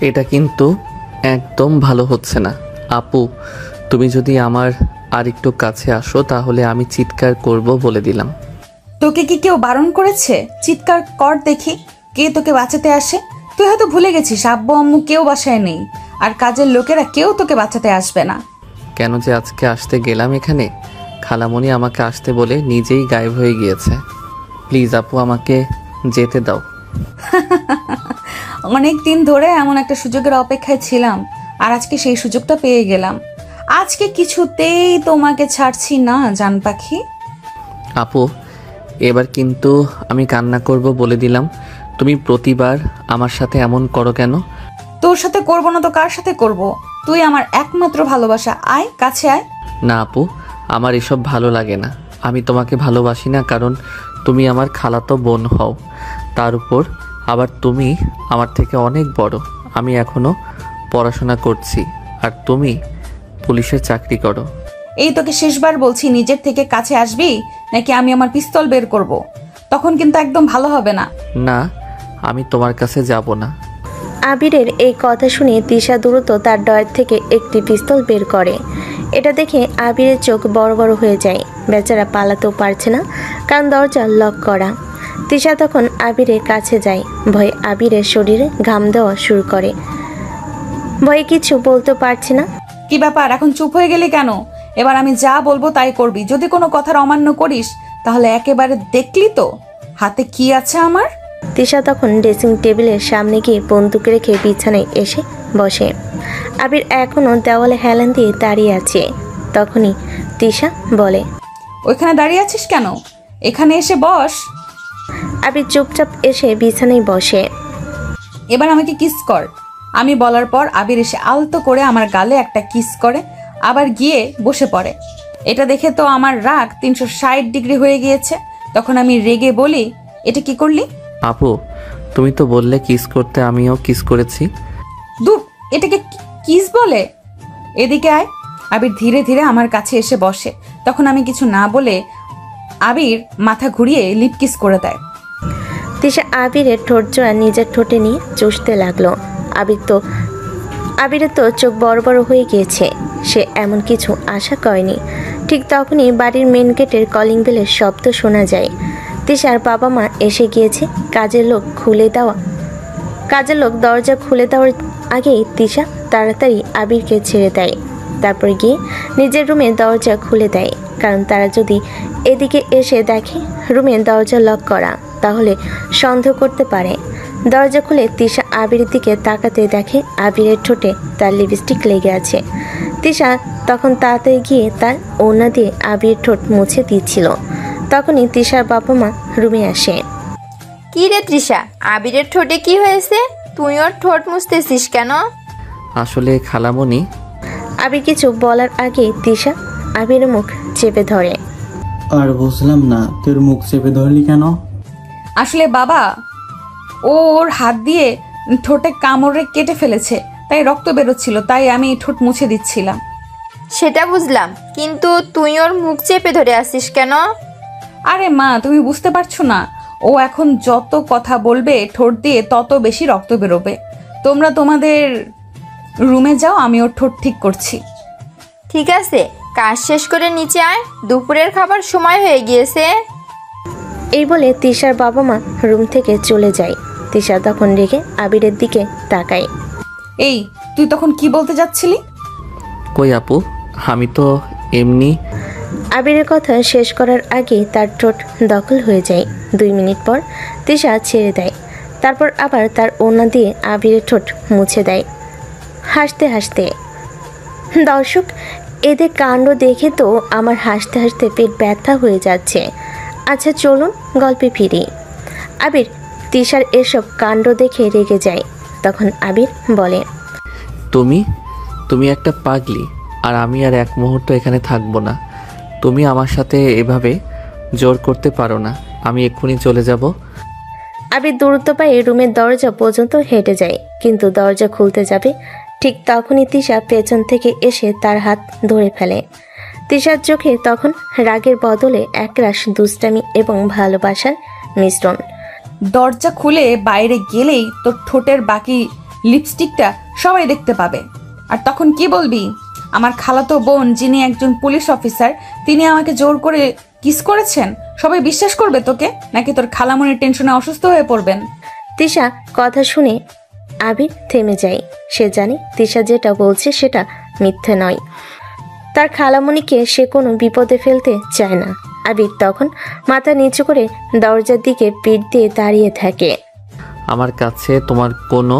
এটা কিন্তু একদম ভালো হচ্ছে না। আপু, তুমি যদি আমার আর একটু কাছে আসো তাহলে আমি চিৎকার করব বলে দিলাম। তোকে কি কেউ বারণ করেছে? চিৎকার কর দেখি, কে তোকে বাঁচাতে আসে। তুই হয়তো ভুলে গেছিস আব্বু আম্মু কেউ বাসায় নেই, আর কাজের লোকেরা কেউ তোকে বাঁচাতে আসবে না। কেন যে আজকে আসতে গেলাম এখানে, খালামণি আমাকে আসতে বলে নিজেই গায়েব হয়ে গিয়েছে। প্লিজ আপু, আমাকে যেতে দাও। অনেক দিন ধরে এমন একটা সুযোগের অপেক্ষায় ছিলাম, আর আজকে সেই সুযোগটা পেয়ে গেলাম। আজকে কিছুতেই তোমাকে ছাড়ছি না জান পাখি। আপু, এবার কিন্তু আমি কান্না করব বলে দিলাম। তুমি প্রতিবার আমার সাথে এমন করো কেন? তোর সাথে করবো না তো কার সাথে করব? তুই আমার একমাত্র ভালোবাসা, আয় কাছে আয়। না আপু, আমার এসব ভালো লাগে না। আমি তোমাকে ভালোবাসি না কারণ তুমি আমার খালাতো বোন হও, তার উপর আবার তুমি আমার থেকে অনেক বড়। আমি এখনো পড়াশোনা করছি আর তুমি পুলিশের চাকরি করো। এই তোকে শেষবার বলছি, নিজের থেকে কাছে আসবি নাকি আমি আমার পিস্তল বের করব। তখন কিন্তু একদম ভালো হবে না। না, আমি তোমার কাছে যাব না। আবিরের এই কথা শুনে তিশা দ্রুত তার ডয়ের থেকে একটি পিস্তল বের করে। এটা দেখে আবিরের চোখ বড় বড় হয়ে যায়। বেচারা পালাতেও পারছে না, কারণ দরজা লক করা। তিশা তখন আবিরের কাছে যায়। ভয়ে আবিরের শরীরে ঘাম দেওয়া শুরু করে। ভয়ে কিছু বলতে পারছে না। কি ব্যাপার, এখন চুপ হয়ে গেলি কেন? এবার আমি যা বলবো তাই করবি। যদি কোনো কথার অমান্য করিস তাহলে একেবারে দেখলি তো হাতে কি আছে আমার। তিশা তখন ড্রেসিং টেবিলের সামনে গিয়ে বন্দুক রেখে বিছানায় এসে বসে। আবির এখনও দেওয়ালে হেলান দিয়ে দাঁড়িয়ে আছে। তখনই তিশা বলে, ওইখানে দাঁড়িয়ে আছিস কেন? এখানে এসে বস। আবির চুপচাপ এসে বিছানায় বসে। এবার আমাকে কিস কর। আমি বলার পর আবির এসে আলতো করে আমার গালে একটা কিস করে, আবার গিয়ে বসে পড়ে। এটা দেখে তো আমার রাগ 360 ডিগ্রি হয়ে গিয়েছে। তখন আমি রেগে বলি, এটা কি করলি? আপু, তুমি তো বললে কিস করতে, আমিও কিস করেছি। দূর, এটাকে কিস বলে? এদিকে আয়। আবির ধীরে ধীরে আমার কাছে এসে বসে। তখন আমি কিছু না বলে আবির মাথা ঘুরিয়ে লিপ কিস করে দেয়। তিশা আবিরের ঠোঁট জোড়া নিজের ঠোঁটে নিয়ে চুষতে লাগলো। আবিরের তো চোখ বড় বড় হয়ে গিয়েছে। সে এমন কিছু আশা করেনি। ঠিক তখনই বাড়ির মেন গেটের কলিং বেলের শব্দ শোনা যায়। তিশার বাবা মা এসে গিয়েছে। কাজের লোক দরজা খুলে দেওয়ার আগেই তিশা তাড়াতাড়ি আবিরকে ছেড়ে দেয়। তারপর গিয়ে নিজের রুমে দরজা খুলে দেয়, কারণ তারা যদি এদিকে এসে দেখে রুমে দরজা লক করা তাহলে সন্দেহ করতে পারে। দরজা খুলে তিশা আবিরের দিকে তাকাতে দেখে আবিরের ঠোঁটে তার লিপস্টিক লেগে আছে। তিশা তখন তাড়াতাড়ি গিয়ে তার ওড়না দিয়ে আবিরের ঠোঁট মুছে দিচ্ছিল। তখনই তিশার বাবা মা রুমে আসে। কি রে তৃষা, আবিরের ঠোঁটে কি হয়েছে? তুই ওর ঠোঁট মুছতেছিস কেন? আসলে খালামণি। আবির কিছু বলার আগে তিশা আবিরের মুখ চেপে ধরে। আর বুঝলাম না, তোর মুখ চেপে ধরলি কেন? আসলে বাবা, ওর হাত দিয়ে ঠোঁটে কামড়ে কেটে ফেলেছে, তাই রক্ত বেরোচ্ছিল, তাই আমি ঠোঁট মুছে দিচ্ছিলাম। সেটা বুঝলাম, কিন্তু তুই ওর মুখ চেপে ধরে আসিস কেন? আরে মা, তুমি বুঝতে পারছো না? ও এখন যত কথা বলবে ঠোঁট দিয়ে তত বেশি রক্ত বেরোবে। তোমরা তোমাদের রুমে যাও, আমি ওর ঠোঁট ঠিক করছি। ঠিক আছে, কাজ শেষ করে নিচে আয়, দুপুরের খাবার সময় হয়ে গিয়েছে। এই বলে তিশার বাবা মা রুম থেকে চলে যায়। তিশা তখন রেগে আবিরের দিকে তাকায়। এই, তুই তখন কি বলতে যাচ্ছিলি? কই আপু, আমি তো এমনি। আবিরের কথা শেষ করার আগে তার ঠোঁট দখল হয়ে যায়। 2 মিনিট পর তিশা ছেড়ে দেয়। তারপর আবার তার ওড়না দিয়ে আবিরের ঠোঁট মুছে দেয় হাসতে হাসতে। দর্শক, এদের কাণ্ড দেখে তো আমার হাসতে হাসতে পেট ব্যথা হয়ে যাচ্ছে। আচ্ছা চলুন গল্পে ফিরি। আবির তিশার এসব কাণ্ড দেখে রেগে যায়। তখন আবির বলে, তুমি একটা পাগলি, আর আমি আর এক মুহূর্ত এখানে থাকবো না। তুমি আমার সাথে এভাবে জোর করতে পারো না। আমি এক্ষুনি চলে যাব। আবির দ্রুত পায়ে রুমের দরজা পর্যন্ত হেঁটে যায়, কিন্তু দরজা খুলতে যাবে ঠিক তখনই তিশা পেছন থেকে এসে তার হাত ধরে ফেলে। তিশার চোখে তখন রাগের বদলে একরাশ দুষ্টামি এবং ভালোবাসার মিশ্রণ। দরজা খুলে বাইরে গেলেই তোর ঠোঁটের বাকি লিপস্টিকটা সবাই দেখতে পাবে। আর তখন কি বলবি? আমার খালাতো বোন যিনি একজন পুলিশ অফিসার, তিনি আমাকে জোর করে কিস করেছেন। সবাই বিশ্বাস করবে তোকে, নাকি তোর খালামনির টেনশনে অসুস্থ হয়ে পড়বেন? তিশা কথা শুনে আবির থেমে যায়। সে জানে তিশা যেটা বলছে সেটা মিথ্যে নয়। তার খালামণিকে সে কোনো বিপদে ফেলতে চায় না। আবির তখন মাথা নিচু করে দরজার দিকে পিঠ দিয়ে দাঁড়িয়ে থাকে। আমার কাছে তোমার কোনো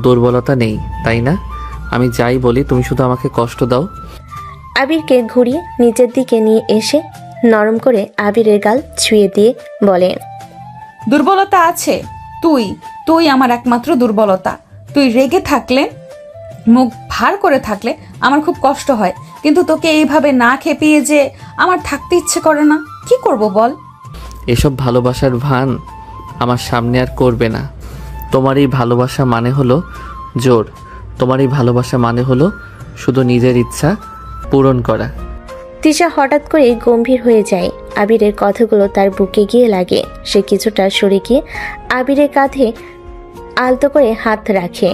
দুর্বলতা নেই, তাই না? আমি যাই বলি তুমি শুধু আমাকে কষ্ট দাও। আবিরকে ঘুরিয়ে নিচের দিকে নিয়ে এসে নরম করে আবিরের গাল ছুঁয়ে দিয়ে বলে, দুর্বলতা আছে। তুই তুই আমার একমাত্র দুর্বলতা। তুই রেগে থাকলে, মুখ ভার করে থাকলে আমার খুব কষ্ট হয়, কিন্তু তোকে এইভাবে না খেপিয়ে যে আমার থাকতে ইচ্ছে করে না। কি করব বল? এসব ভালোবাসার ভান আমার সামনে আর করবে না। তোমার এই ভালোবাসা মানে হলো জোর। তোমার এই ভালোবাসা মানে হলো শুধু নিজের ইচ্ছা পূরণ করা। তিশা হঠাৎ করে গম্ভীর হয়ে যায়। আবিরের কথাগুলো তার বুকে গিয়ে লাগে। সে কিছুটা সরে গিয়ে আবিরের কাঁধে আলতো করে হাত রাখে।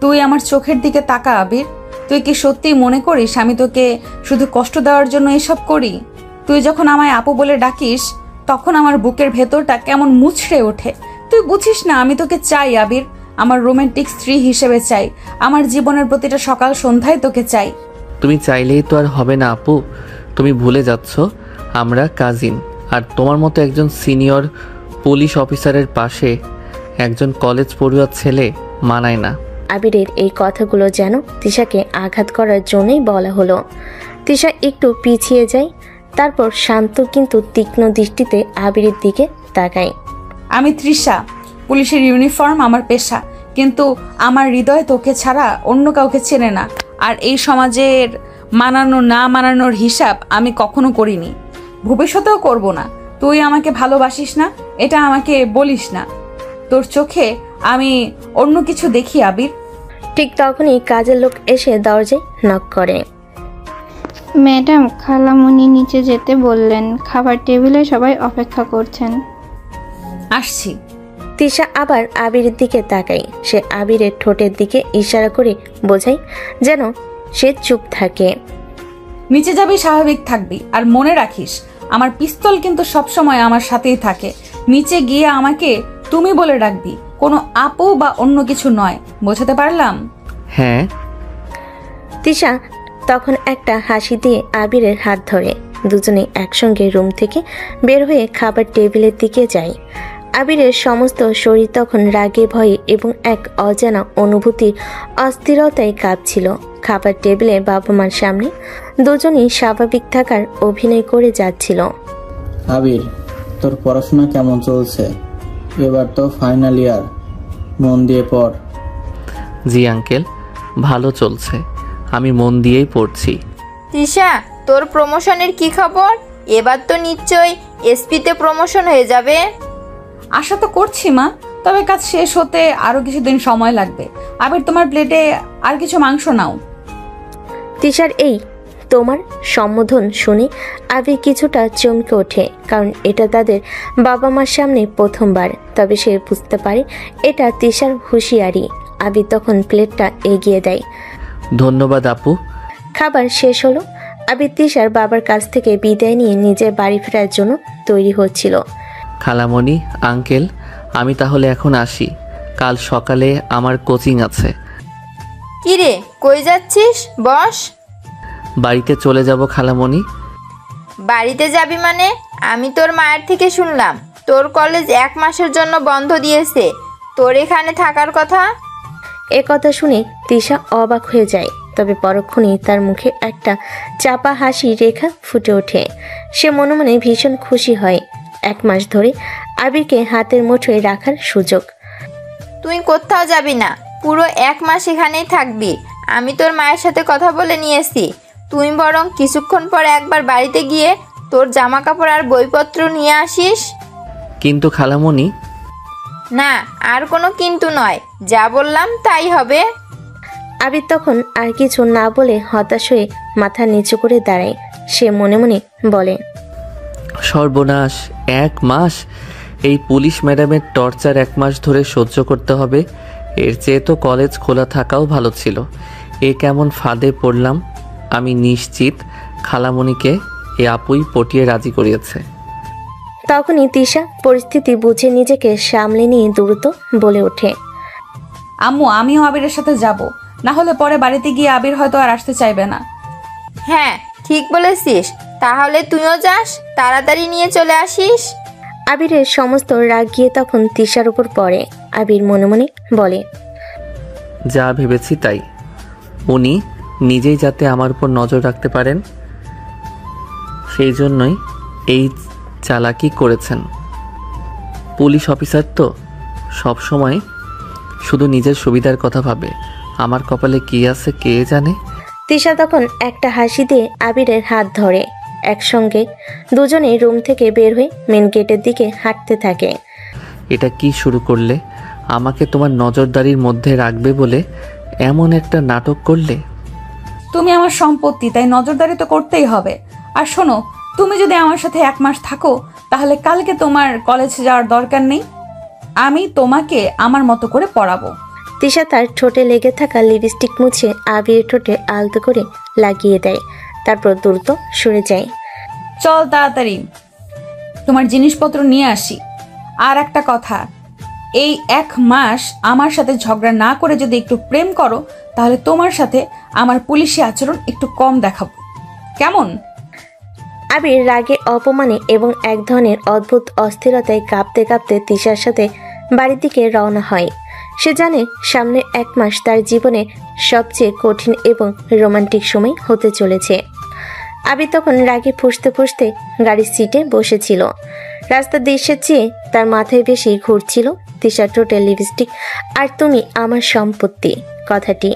তুই আমার চোখের দিকে তাকা আবির। তুই কি সত্যিই মনে করিস আমি তোকে শুধু কষ্ট দেওয়ার জন্য এসব করি? তুই যখন আমায় আপু বলে ডাকিস, তখন আমার বুকের ভেতরটা কেমন মুচড়ে ওঠে। তুই বুঝিস না আমি তোকে চাই আবির, আমার রোমান্টিক স্ত্রী হিসেবে চাই। আমার জীবনের প্রতিটা সকাল সন্ধ্যায় তোকে চাই। তুমি চাইলেই তো আর হবে না আপু। তুমি ভুলে যাচ্ছ আমরা কাজিন। আর তোমার মতো একজন সিনিয়র পুলিশ অফিসারের পাশে একজন কলেজ পড়ুয়ার ছেলে মানায় না। আবিরের এই কথাগুলো যেন তিশাকে আঘাত করার জন্যই বলা হলো। তিশা একটু পিছিয়ে যায়, তারপর শান্ত কিন্তু তীক্ষ্ণ দৃষ্টিতে আবিরের দিকে তাকায়। আমি তৃষা, পুলিশের ইউনিফর্ম আমার পেশা, কিন্তু আমার হৃদয় তোকে ছাড়া অন্য কাউকে চেনে না। আর এই সমাজের মানানো না মানানোর হিসাব আমি কখনো করিনি, ভবিষ্যতেও করব না। তুই আমাকে ভালোবাসিস না এটা আমাকে বলিস না। তোর চোখে আমি অন্য কিছু দেখি আবির। ঠিক তখনই কাজের লোক এসে দরজায় নক করে। ম্যাডাম, খালামণি নিচে যেতে বললেন, খাবার টেবিলে সবাই অপেক্ষা করছেন। আসছি। তিশা আবার আবিরের দিকে তাকায়। সে আবিরের ঠোঁটের দিকে ইশারা করে বোঝায় যেন সে চুপ থাকে। নিচে যাবি, স্বাভাবিক থাকবি, আর মনে রাখিস আমার পিস্তল কিন্তু সবসময় আমার সাথেই থাকে। নিচে গিয়ে আমাকে তুমি বলে ডাকবি, কোনো আপু বা অন্য কিছু নয়। বোঝাতে পারলাম? হ্যাঁ। তিশা তখন একটা হাসি দিয়ে আবিরের হাত ধরে দুজনে একসঙ্গে রুম থেকে বের হয়ে খাবার টেবিলের দিকে যায়। আবিরের সমস্ত শরীর তখন রাগে ভয়ে এবং এক অজানা অনুভূতির অস্থিরতায় কাঁপছিল। খাবার টেবিলে বাবা মার সামনে দুজনই স্বাভাবিক থাকার অভিনয় করে যাচ্ছিল। আবির, তোর পড়াশোনা কেমন চলছে? এবার তো ফাইনাল ইয়ার, মন দিয়ে পড়। জি আঙ্কেল, ভালো চলছে। আমি মন দিয়েই পড়ছি। তৃষা, তোর প্রমোশনের কি খবর? এবার তো নিশ্চয়ই এসপিতে প্রমোশন হয়ে যাবে। আশা তো করছি মা, তবে কাজ শেষ হতে আরো কিছুদিন সময় লাগবে। আবির, তোমার প্লেটে আর কিছু মাংস নাও। তিশার এই তোমার সম্বোধন শুনে আবির কিছুটা চমকে ওঠে, কারণ এটা তাদের বাবা মার সামনে প্রথমবার। তবে সে বুঝতে পারে এটা তিশার হুঁশিয়ারি। আবির তখন প্লেটটা এগিয়ে দেয়। ধন্যবাদ আপু। খাবার শেষ হলো। আবির তিশার বাবার কাছ থেকে বিদায় নিয়ে নিজের বাড়ি ফেরার জন্য তৈরি হচ্ছিল। খালামণি, আঙ্কেল, আমি তাহলে এখন আসি। কাল সকালে আমার কোচিং আছে। কিরে, কই যাচ্ছিস? বস। বাড়িতে চলে যাব খালামণি। বাড়িতে যাবি মানে? আমি তোর মায়ের থেকে শুনলাম তোর কলেজ 1 মাসের জন্য বন্ধ দিয়েছে। তোর এখানে থাকার কথা। এ কথা শুনে তিশা অবাক হয়ে যায়, তবে পরক্ষণেই তার মুখে একটা চাপা হাসি রেখা ফুটে ওঠে। সে মনে মনে ভীষণ খুশি হয়। 1 মাস ধরে আবিরকে হাতের মুঠোয় রাখার সুযোগ। তুই কোথাও যাবি না, পুরো 1 মাস এখানেই থাকবি। আমি তোর মায়ের সাথে কথা বলে নিয়েছি। তুই বরং কিছুক্ষণ পর একবার বাড়িতে গিয়ে তোর জামা কাপড় আর বইপত্র নিয়ে আসিস। কিন্তু খালামণি। না, আর কোনো কিন্তু নয়, যা বললাম তাই হবে। আবির তখন আর কিছু না বলে হতাশ হয়ে মাথা নিচু করে দাঁড়ায়। সে মনে মনে বলে, সর্বনাশ, 1 মাস! এই পুলিশ ম্যাডামের টর্চার 1 মাস ধরে সহ্য করতে হবে। এর চেয়ে তো কলেজ খোলা থাকাও ভালো ছিল। এ কেমন ফাঁদে পড়লাম। আমি নিশ্চিত খালামণিকে এ আপুই পটিয়ে রাজি করিয়েছে। তখনই তিশা পরিস্থিতি বুঝে নিজেকে সামলে নিয়ে দ্রুত বলে ওঠে। আম্মু, আমিও আবিরের সাথে যাব, না হলে পরে বাড়িতে গিয়ে আবির হয়তো আর আসতে চাইবে না। হ্যাঁ, ঠিক বলেছিস। তাহলে তুইও যাস, তাড়াতাড়ি নিয়ে চলে আসিস। আবিরের সমস্ত রাগ গিয়ে তখন তিশার উপর পড়ে। আবির মনে মনে বলে, যা ভেবেছি তাই। উনি নিজেই যাতে আমার উপর নজর রাখতে পারেন সেই জন্যই এই চালাকি করেছেন। পুলিশ অফিসার তো সব সময় শুধু নিজের সুবিধার কথা ভাবে। আমার কপালে কি আছে কে জানে। তিশা তখন একটা হাসি দিয়ে আবিরের হাত ধরে একসঙ্গে দুজনে রুম থেকে বের হয়ে মেন গেটের দিকে হাঁটতে থাকে। এটা কি শুরু করলে? আমাকে তোমার নজরদারির মধ্যে রাখবে বলে এমন একটা নাটক করলে। তুমি আমার সম্পত্তি, তাই নজরদারি তো করতেই হবে। আর শোনো, তুমি যদি আমার সাথে 1 মাস থাকো তাহলে কালকে তোমার কলেজে যাওয়ার দরকার নেই। আমি তোমাকে আমার মতো করে পড়াবো। তিশা তার ঠোঁটে লেগে থাকা লিপস্টিক মুছে আবিরের ঠোঁটে আলতো করে লাগিয়ে দেয়, তারপর দ্রুত সরে যায়। চল তাড়াতাড়ি তোমার জিনিসপত্র নিয়ে আসি। আর একটা কথা, এই 1 মাস আমার সাথে ঝগড়া না করে যদি একটু প্রেম করো তাহলে তোমার সাথে আমার পুলিশি আচরণ একটু কম দেখাবো, কেমন? আবির রাগে, অপমানে এবং এক ধরনের অদ্ভুত অস্থিরতায় কাঁপতে কাঁপতে তিশার সাথে বাড়ির দিকে রওনা হয়। সে জানে সামনে 1 মাস তার জীবনে সবচেয়ে কঠিন এবং রোমান্টিক সময় হতে চলেছে। আবির তখন রাগে ফুঁসতে ফুঁসতে গাড়ির সিটে বসেছিল। রাস্তার দৃশ্যের চেয়ে তার মাথায় বেশি ঘুরছিল তিশার ঠোঁটে লিপস্টিক আর তুমি আমার সম্পত্তি কথাটি।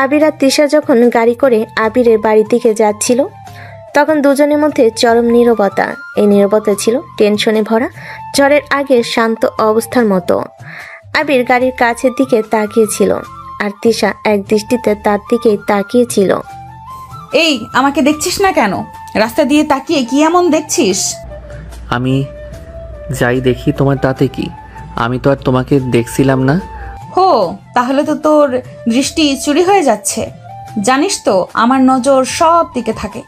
আবির আর তিশা যখন গাড়ি করে আবিরের বাড়ির দিকে যাচ্ছিল তখন দুজনের মধ্যে চরম নীরবতা। এই নীরবতা ছিল টেনশনে ভরা, ঝড়ের আগে শান্ত অবস্থার মতো। আবির গাড়ির কাছের দিকে তাকিয়েছিল আর তিশা এক দৃষ্টিতে তার দিকেই তাকিয়েছিল। এই, আমাকে দেখছিস না কেন? রাস্তা দিয়ে তাকিয়ে কি এমন দেখছিস? আমি যাই দেখি তোমার তাতে কি? আমি তো আর তোমাকে দেখছিলাম না। হো, তাহলে তো তোর দৃষ্টি চুরি হয়ে যাচ্ছে। জানিস তো আমার নজর সব দিকে থাকে।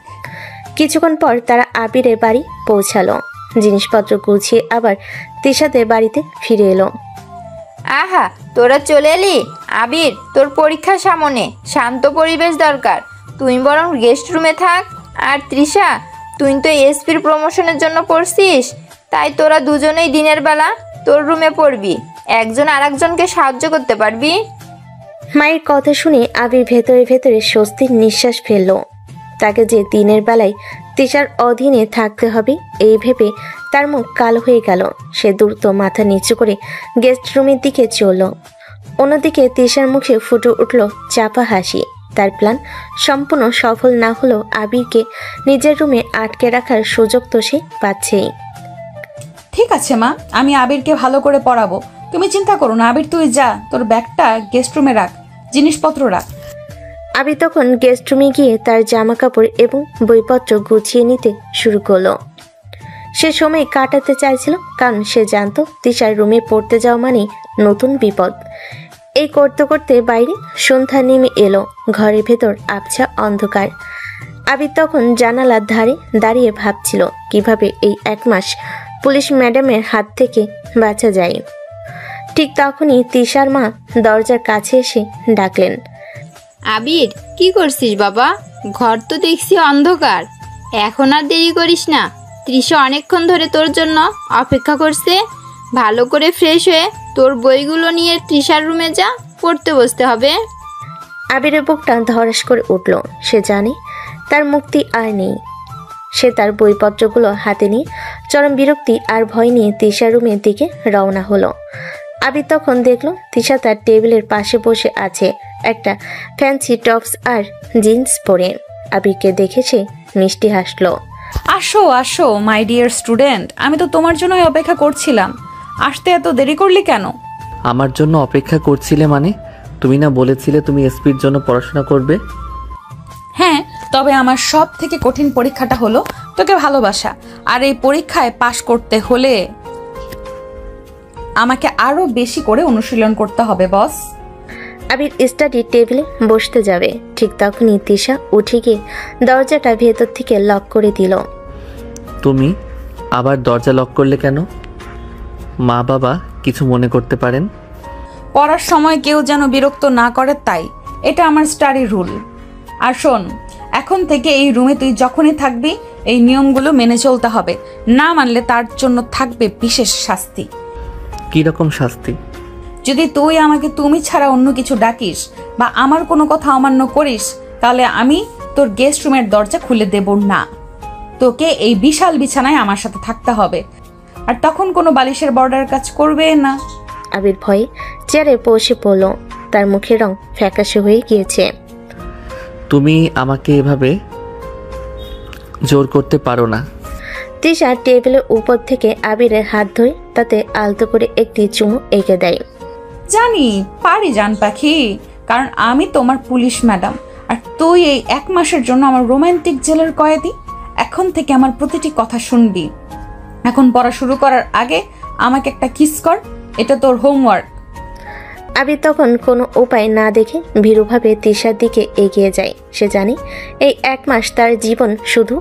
কিছুক্ষণ পর তারা আবিরের বাড়ি পৌঁছালো। জিনিসপত্র গুছিয়ে আবার তিশাদের বাড়িতে ফিরে এলো। আহা, তোরা চলে এলি। আবির, তোর পরীক্ষা সামনে, শান্ত পরিবেশ দরকার। তুই বরং গেস্ট রুমে থাক। আর তৃষা, তুই তো এসপির প্রমোশনের জন্য পড়ছিস, তাই তোরা দুজনেই দিনের বেলা তোর রুমে পড়বি, একজন আরেকজনকে সাহায্য করতে পারবি। মায়ের কথা শুনে আবির ভেতরে ভেতরে স্বস্তির নিঃশ্বাস ফেলল। তাকে যে দিনের বেলায় তিশার অধীনে থাকতে হবে এই ভেবে তার মুখ কালো হয়ে গেল। সে দ্রুত মাথা নিচু করে গেস্ট রুমের দিকে চলল। অন্যদিকে তিশার মুখে ফুটে উঠল চাপা হাসি। তার প্ল্যান সম্পূর্ণ সফল না হলেও আবিরকে নিজের রুমে আটকে রাখার সুযোগ তো সে পাচ্ছেই। ঠিক আছে মা, আমি আবিরকে ভালো করে পড়াবো, তুমি চিন্তা করো না। আবির, তুই যা, তোর ব্যাগটা গেস্ট রুমে রাখ, জিনিসপত্র রাখ। আবির তখন গেস্ট রুমে গিয়ে তার জামা কাপড় এবং বইপত্র গুছিয়ে নিতে শুরু করলো। সে সময় কাটাতে চাইছিল কারণ সে জানতো তিশার রুমে পড়তে যাওয়া মানে নতুন বিপদ। এই করতে করতে বাইরে সন্ধ্যা নেমে এলো। ঘরের ভেতর আবছা অন্ধকার। আবির তখন জানালার ধারে দাঁড়িয়ে ভাবছিল কিভাবে এই 1 মাস পুলিশ ম্যাডামের হাত থেকে বাঁচা যায়। ঠিক তখনই তিশার মা দরজার কাছে এসে ডাকলেন, আবির, কি করছিস বাবা? ঘর তো দেখছি অন্ধকার। এখন আর দেরি করিস না, তৃষা অনেকক্ষণ ধরে তোর জন্য অপেক্ষা করছে। ভালো করে ফ্রেশ হয়ে তোর বইগুলো নিয়ে তৃষার রুমে যা, পড়তে বসতে হবে। আবিরের বুকটা ধড়াস করে উঠল। সে জানে তার মুক্তি আর নেই। সে তার বইপত্রগুলো হাতে নিয়ে চরম বিরক্তি আর ভয় নিয়ে তিশার রুমের দিকে রওনা হলো। আবির তখন দেখলো তিশা তার টেবিলের পাশে বসে আছে, একটা ফ্যান্সি টপস আর জিন্স পরে। আবিরকে দেখে সে মিষ্টি হাসলো। আসো আসো মাই ডিয়ার স্টুডেন্ট, আমি তো তোমার জন্যই অপেক্ষা করছিলাম। আসতে এত দেরি করলি কেন? আমার জন্য অপেক্ষা করছিলে মানে? তুমি না বলেছিলে তুমি এসপির জন্য পড়াশোনা করবে? হ্যাঁ, তবে আমার সব থেকে কঠিন পরীক্ষাটা হলো তোকে ভালোবাসা। আর এই পরীক্ষায় পাশ করতে হলে আমাকে আরো বেশি করে অনুশীলন করতে হবে বস। আবির স্টাডি টেবিলে বসতে যাবে, ঠিক তখনই তিশা উঠে গিয়ে দরজাটা ভেতর থেকে লক করে দিল। তুমি আবার দরজা লক করলে কেন? মা বাবা কিছু মনে করতে পারেন। পড়ার সময় কেউ যেন বিরক্ত না করে, তাই এটা আমার স্টাডি রুল। আর শোন, এখন থেকে এই রুমে তুই যখনই থাকবি এই নিয়মগুলো মেনে চলতে হবে, না মানলে তার জন্য থাকবে বিশেষ শাস্তি। কি রকম শাস্তি? যদি তুই আমাকে তুমি ছাড়া অন্য কিছু ডাকিস বা আমার কোনো কথা অমান্য করিস, তাহলে আমি তোর গেস্ট রুমের দরজা খুলে দেব না। তোকে এই বিশাল বিছানায় আমার সাথে থাকতে হবে, আর তখন কোনো বালিশের বর্ডার কাজ করবে না। আবির ভয়ে চেয়ারে বসে পড়ল, তার মুখের রং ফ্যাকাশে হয়ে গিয়েছে। তুমি আমাকে এভাবে জোর করতে পারো না। তিশা টেবিলের উপর থেকে আবিরের হাত ধরে তাতে আলতো করে একটি চুমু এঁকে দেয়। জানি পারি জান পাখি, কারণ আমি তোমার পুলিশ ম্যাডাম, আর তুই এই 1 মাসের জন্য আমার রোমান্টিক জেলের কয়েদি। এখন থেকে আমার প্রতিটি কথা শুনবি। এখন পড়া শুরু করার আগে আমাকে একটা কিস কর, এটা তোর হোমওয়ার্ক। আবির তখন কোনো উপায় না দেখে ভীরুভাবে তিশার দিকে এগিয়ে যায়। সে জানে এই 1 মাস তার জীবন শুধু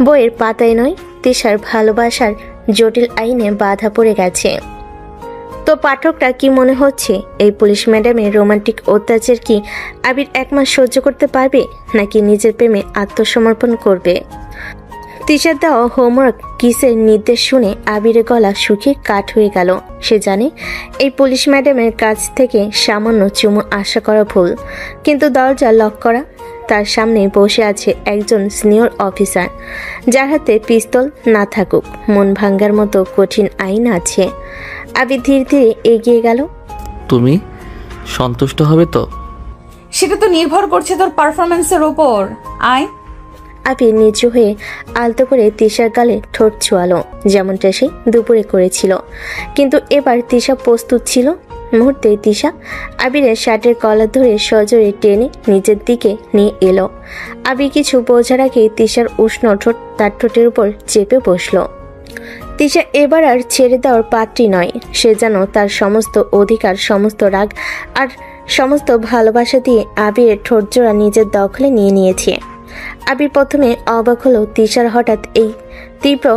বইয়ের পাতায় নয়, তিশার ভালোবাসার জটিল আইনে বাধা পড়ে গেছে। তো পাঠকরা কি মনে হচ্ছে, এই পুলিশ ম্যাডামের রোমান্টিক অত্যাচার কি আবির 1 মাস সহ্য করতে পারবে, নাকি নিজের প্রেমে আত্মসমর্পণ করবে? তিশার দেওয়া হোমওয়ার্ক কিসের নির্দেশ শুনে আবিরের গলা শুকিয়ে কাঠ হয়ে গেল। সে জানে এই পুলিশ ম্যাডামের কাছ থেকে সামান্য চুমু আশা করা ভুল, কিন্তু দরজা লক করা। তার সামনে বসে আছে একজন সিনিয়র অফিসার, যার হাতে পিস্তল না থাকুক মন ভাঙ্গার মতো কঠিন আইন আছে। আবির ধীরে ধীরে এগিয়ে গেল। তুমি সন্তুষ্ট হবে তো? সেটা তো নির্ভর করছে তোর পারফরমেন্সের উপর। আয়। আবির নিচু হয়ে আলতো করে তিশার গালে ঠোঁট ছোঁয়ালো, যেমনটা সে দুপুরে করেছিল। কিন্তু এবার তিশা প্রস্তুত ছিল। মুহূর্তেই তিশা আবিরের শার্টের কলার ধরে সজোরে টেনে নিজের দিকে নিয়ে এলো। আবির কিছু বোঝার আগে তিশার উষ্ণ ঠোঁট তার ঠোঁটের উপর চেপে বসলো। তিশা এবার আর ছেড়ে দেওয়ার পাত্রী নয়। সে যেন তার সমস্ত অধিকার, সমস্ত রাগ আর সমস্ত ভালোবাসা দিয়ে আবিরের ঠোঁট জোড়া নিজের দখলে নিয়ে নিয়েছে। আবির প্রথমে অবাক হলো তিশার হঠাৎ এই তীব্র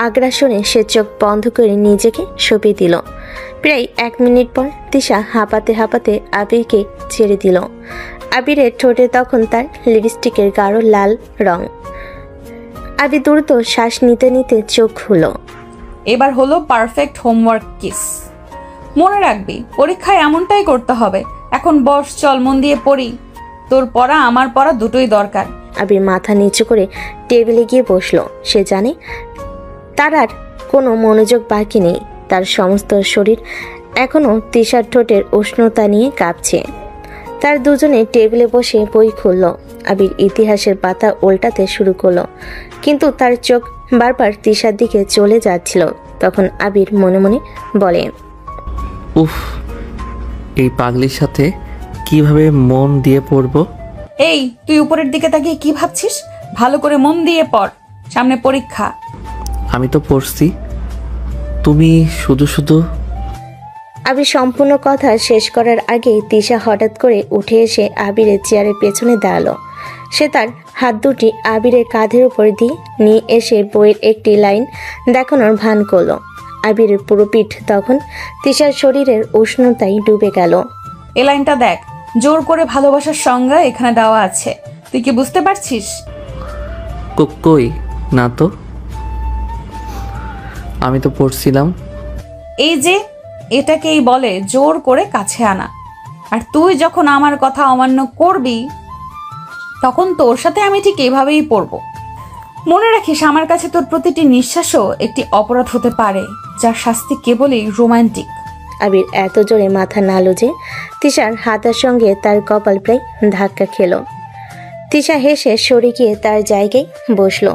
আগ্রাসনে। সে চোখ বন্ধ করে নিজেকে সঁপে দিল। প্রায় 1 মিনিট পর তিশা হাঁপাতে হাঁপাতে আবিরকে ছেড়ে দিল। আবিরের ঠোঁটে তখন তার লিপস্টিকের গাঢ় লাল রং। আবির দ্রুত শ্বাস নিতে নিতে চোখ খুলো। এবার হলো পারফেক্ট হোমওয়ার্ক কিস। মনে রাখবি, পরীক্ষায় এমনটাই করতে হবে। এখন বস, চল মন দিয়ে পড়ি। তোর পড়া আমার পড়া দুটোই দরকার। আবির মাথা নিচু করে টেবিলে গিয়ে বসলো। সে জানে তার আর কোনো মনোযোগ বাকি নেই। তার সমস্ত শরীর এখনো তিশার ঠোঁটের উষ্ণতা নিয়ে কাঁপছে। তার দুজনে টেবিলে বসে বই খুলল। আবির ইতিহাসের পাতা উল্টাতে শুরু করলো, কিন্তু তার চোখ বারবার তিশার দিকে চলে যাচ্ছিল। তখন আবির মনে মনে বলে, উফ, এই পাগলির সাথে কিভাবে মন দিয়ে পড়বো? এই, তুই উপরের দিকে তাকিয়ে কি ভাবছিস? ভালো করে মন দিয়ে পড়, সামনে পরীক্ষা। আমি তো পড়ছি, তুমি শুধু শুধু। আবির সম্পূর্ণ কথা শেষ করার আগে তিশা হঠাৎ করে উঠে এসে আবিরের চেয়ারের পেছনে দাঁড়ালো। সে তার হাত দুটি আবিরের কাঁধের উপর দিয়ে নিয়ে এসে বইয়ের একটি লাইন দেখানোর ভান করলো। আবিরের পুরো পিঠ তখন তিশার শরীরের উষ্ণতায় ডুবে গেল। এ লাইনটা দেখ, জোর করে ভালোবাসার সংজ্ঞা এখানে দেওয়া আছে। তুই কি বুঝতে পারছিস? কই না তো, আমি তো পড়ছিলাম। এই যে, এটাকেই বলে জোর করে কাছে আনা। আর তুই যখন আমার কথা অমান্য করবি, তখন তোর সাথে আমি ঠিক এভাবেই পড়ব। মনে রাখিস, আমার কাছে তোর প্রতিটি নিঃশ্বাসও একটি অপরাধ হতে পারে, যার শাস্তি কেবলই রোমান্টিক। আবির এত জোরে মাথা নাড়ল যে তিশার হাতের সঙ্গে তার কপাল প্রায় ধাক্কা খেল। তিশা হেসে সরে গিয়ে তার জায়গায় বসলো।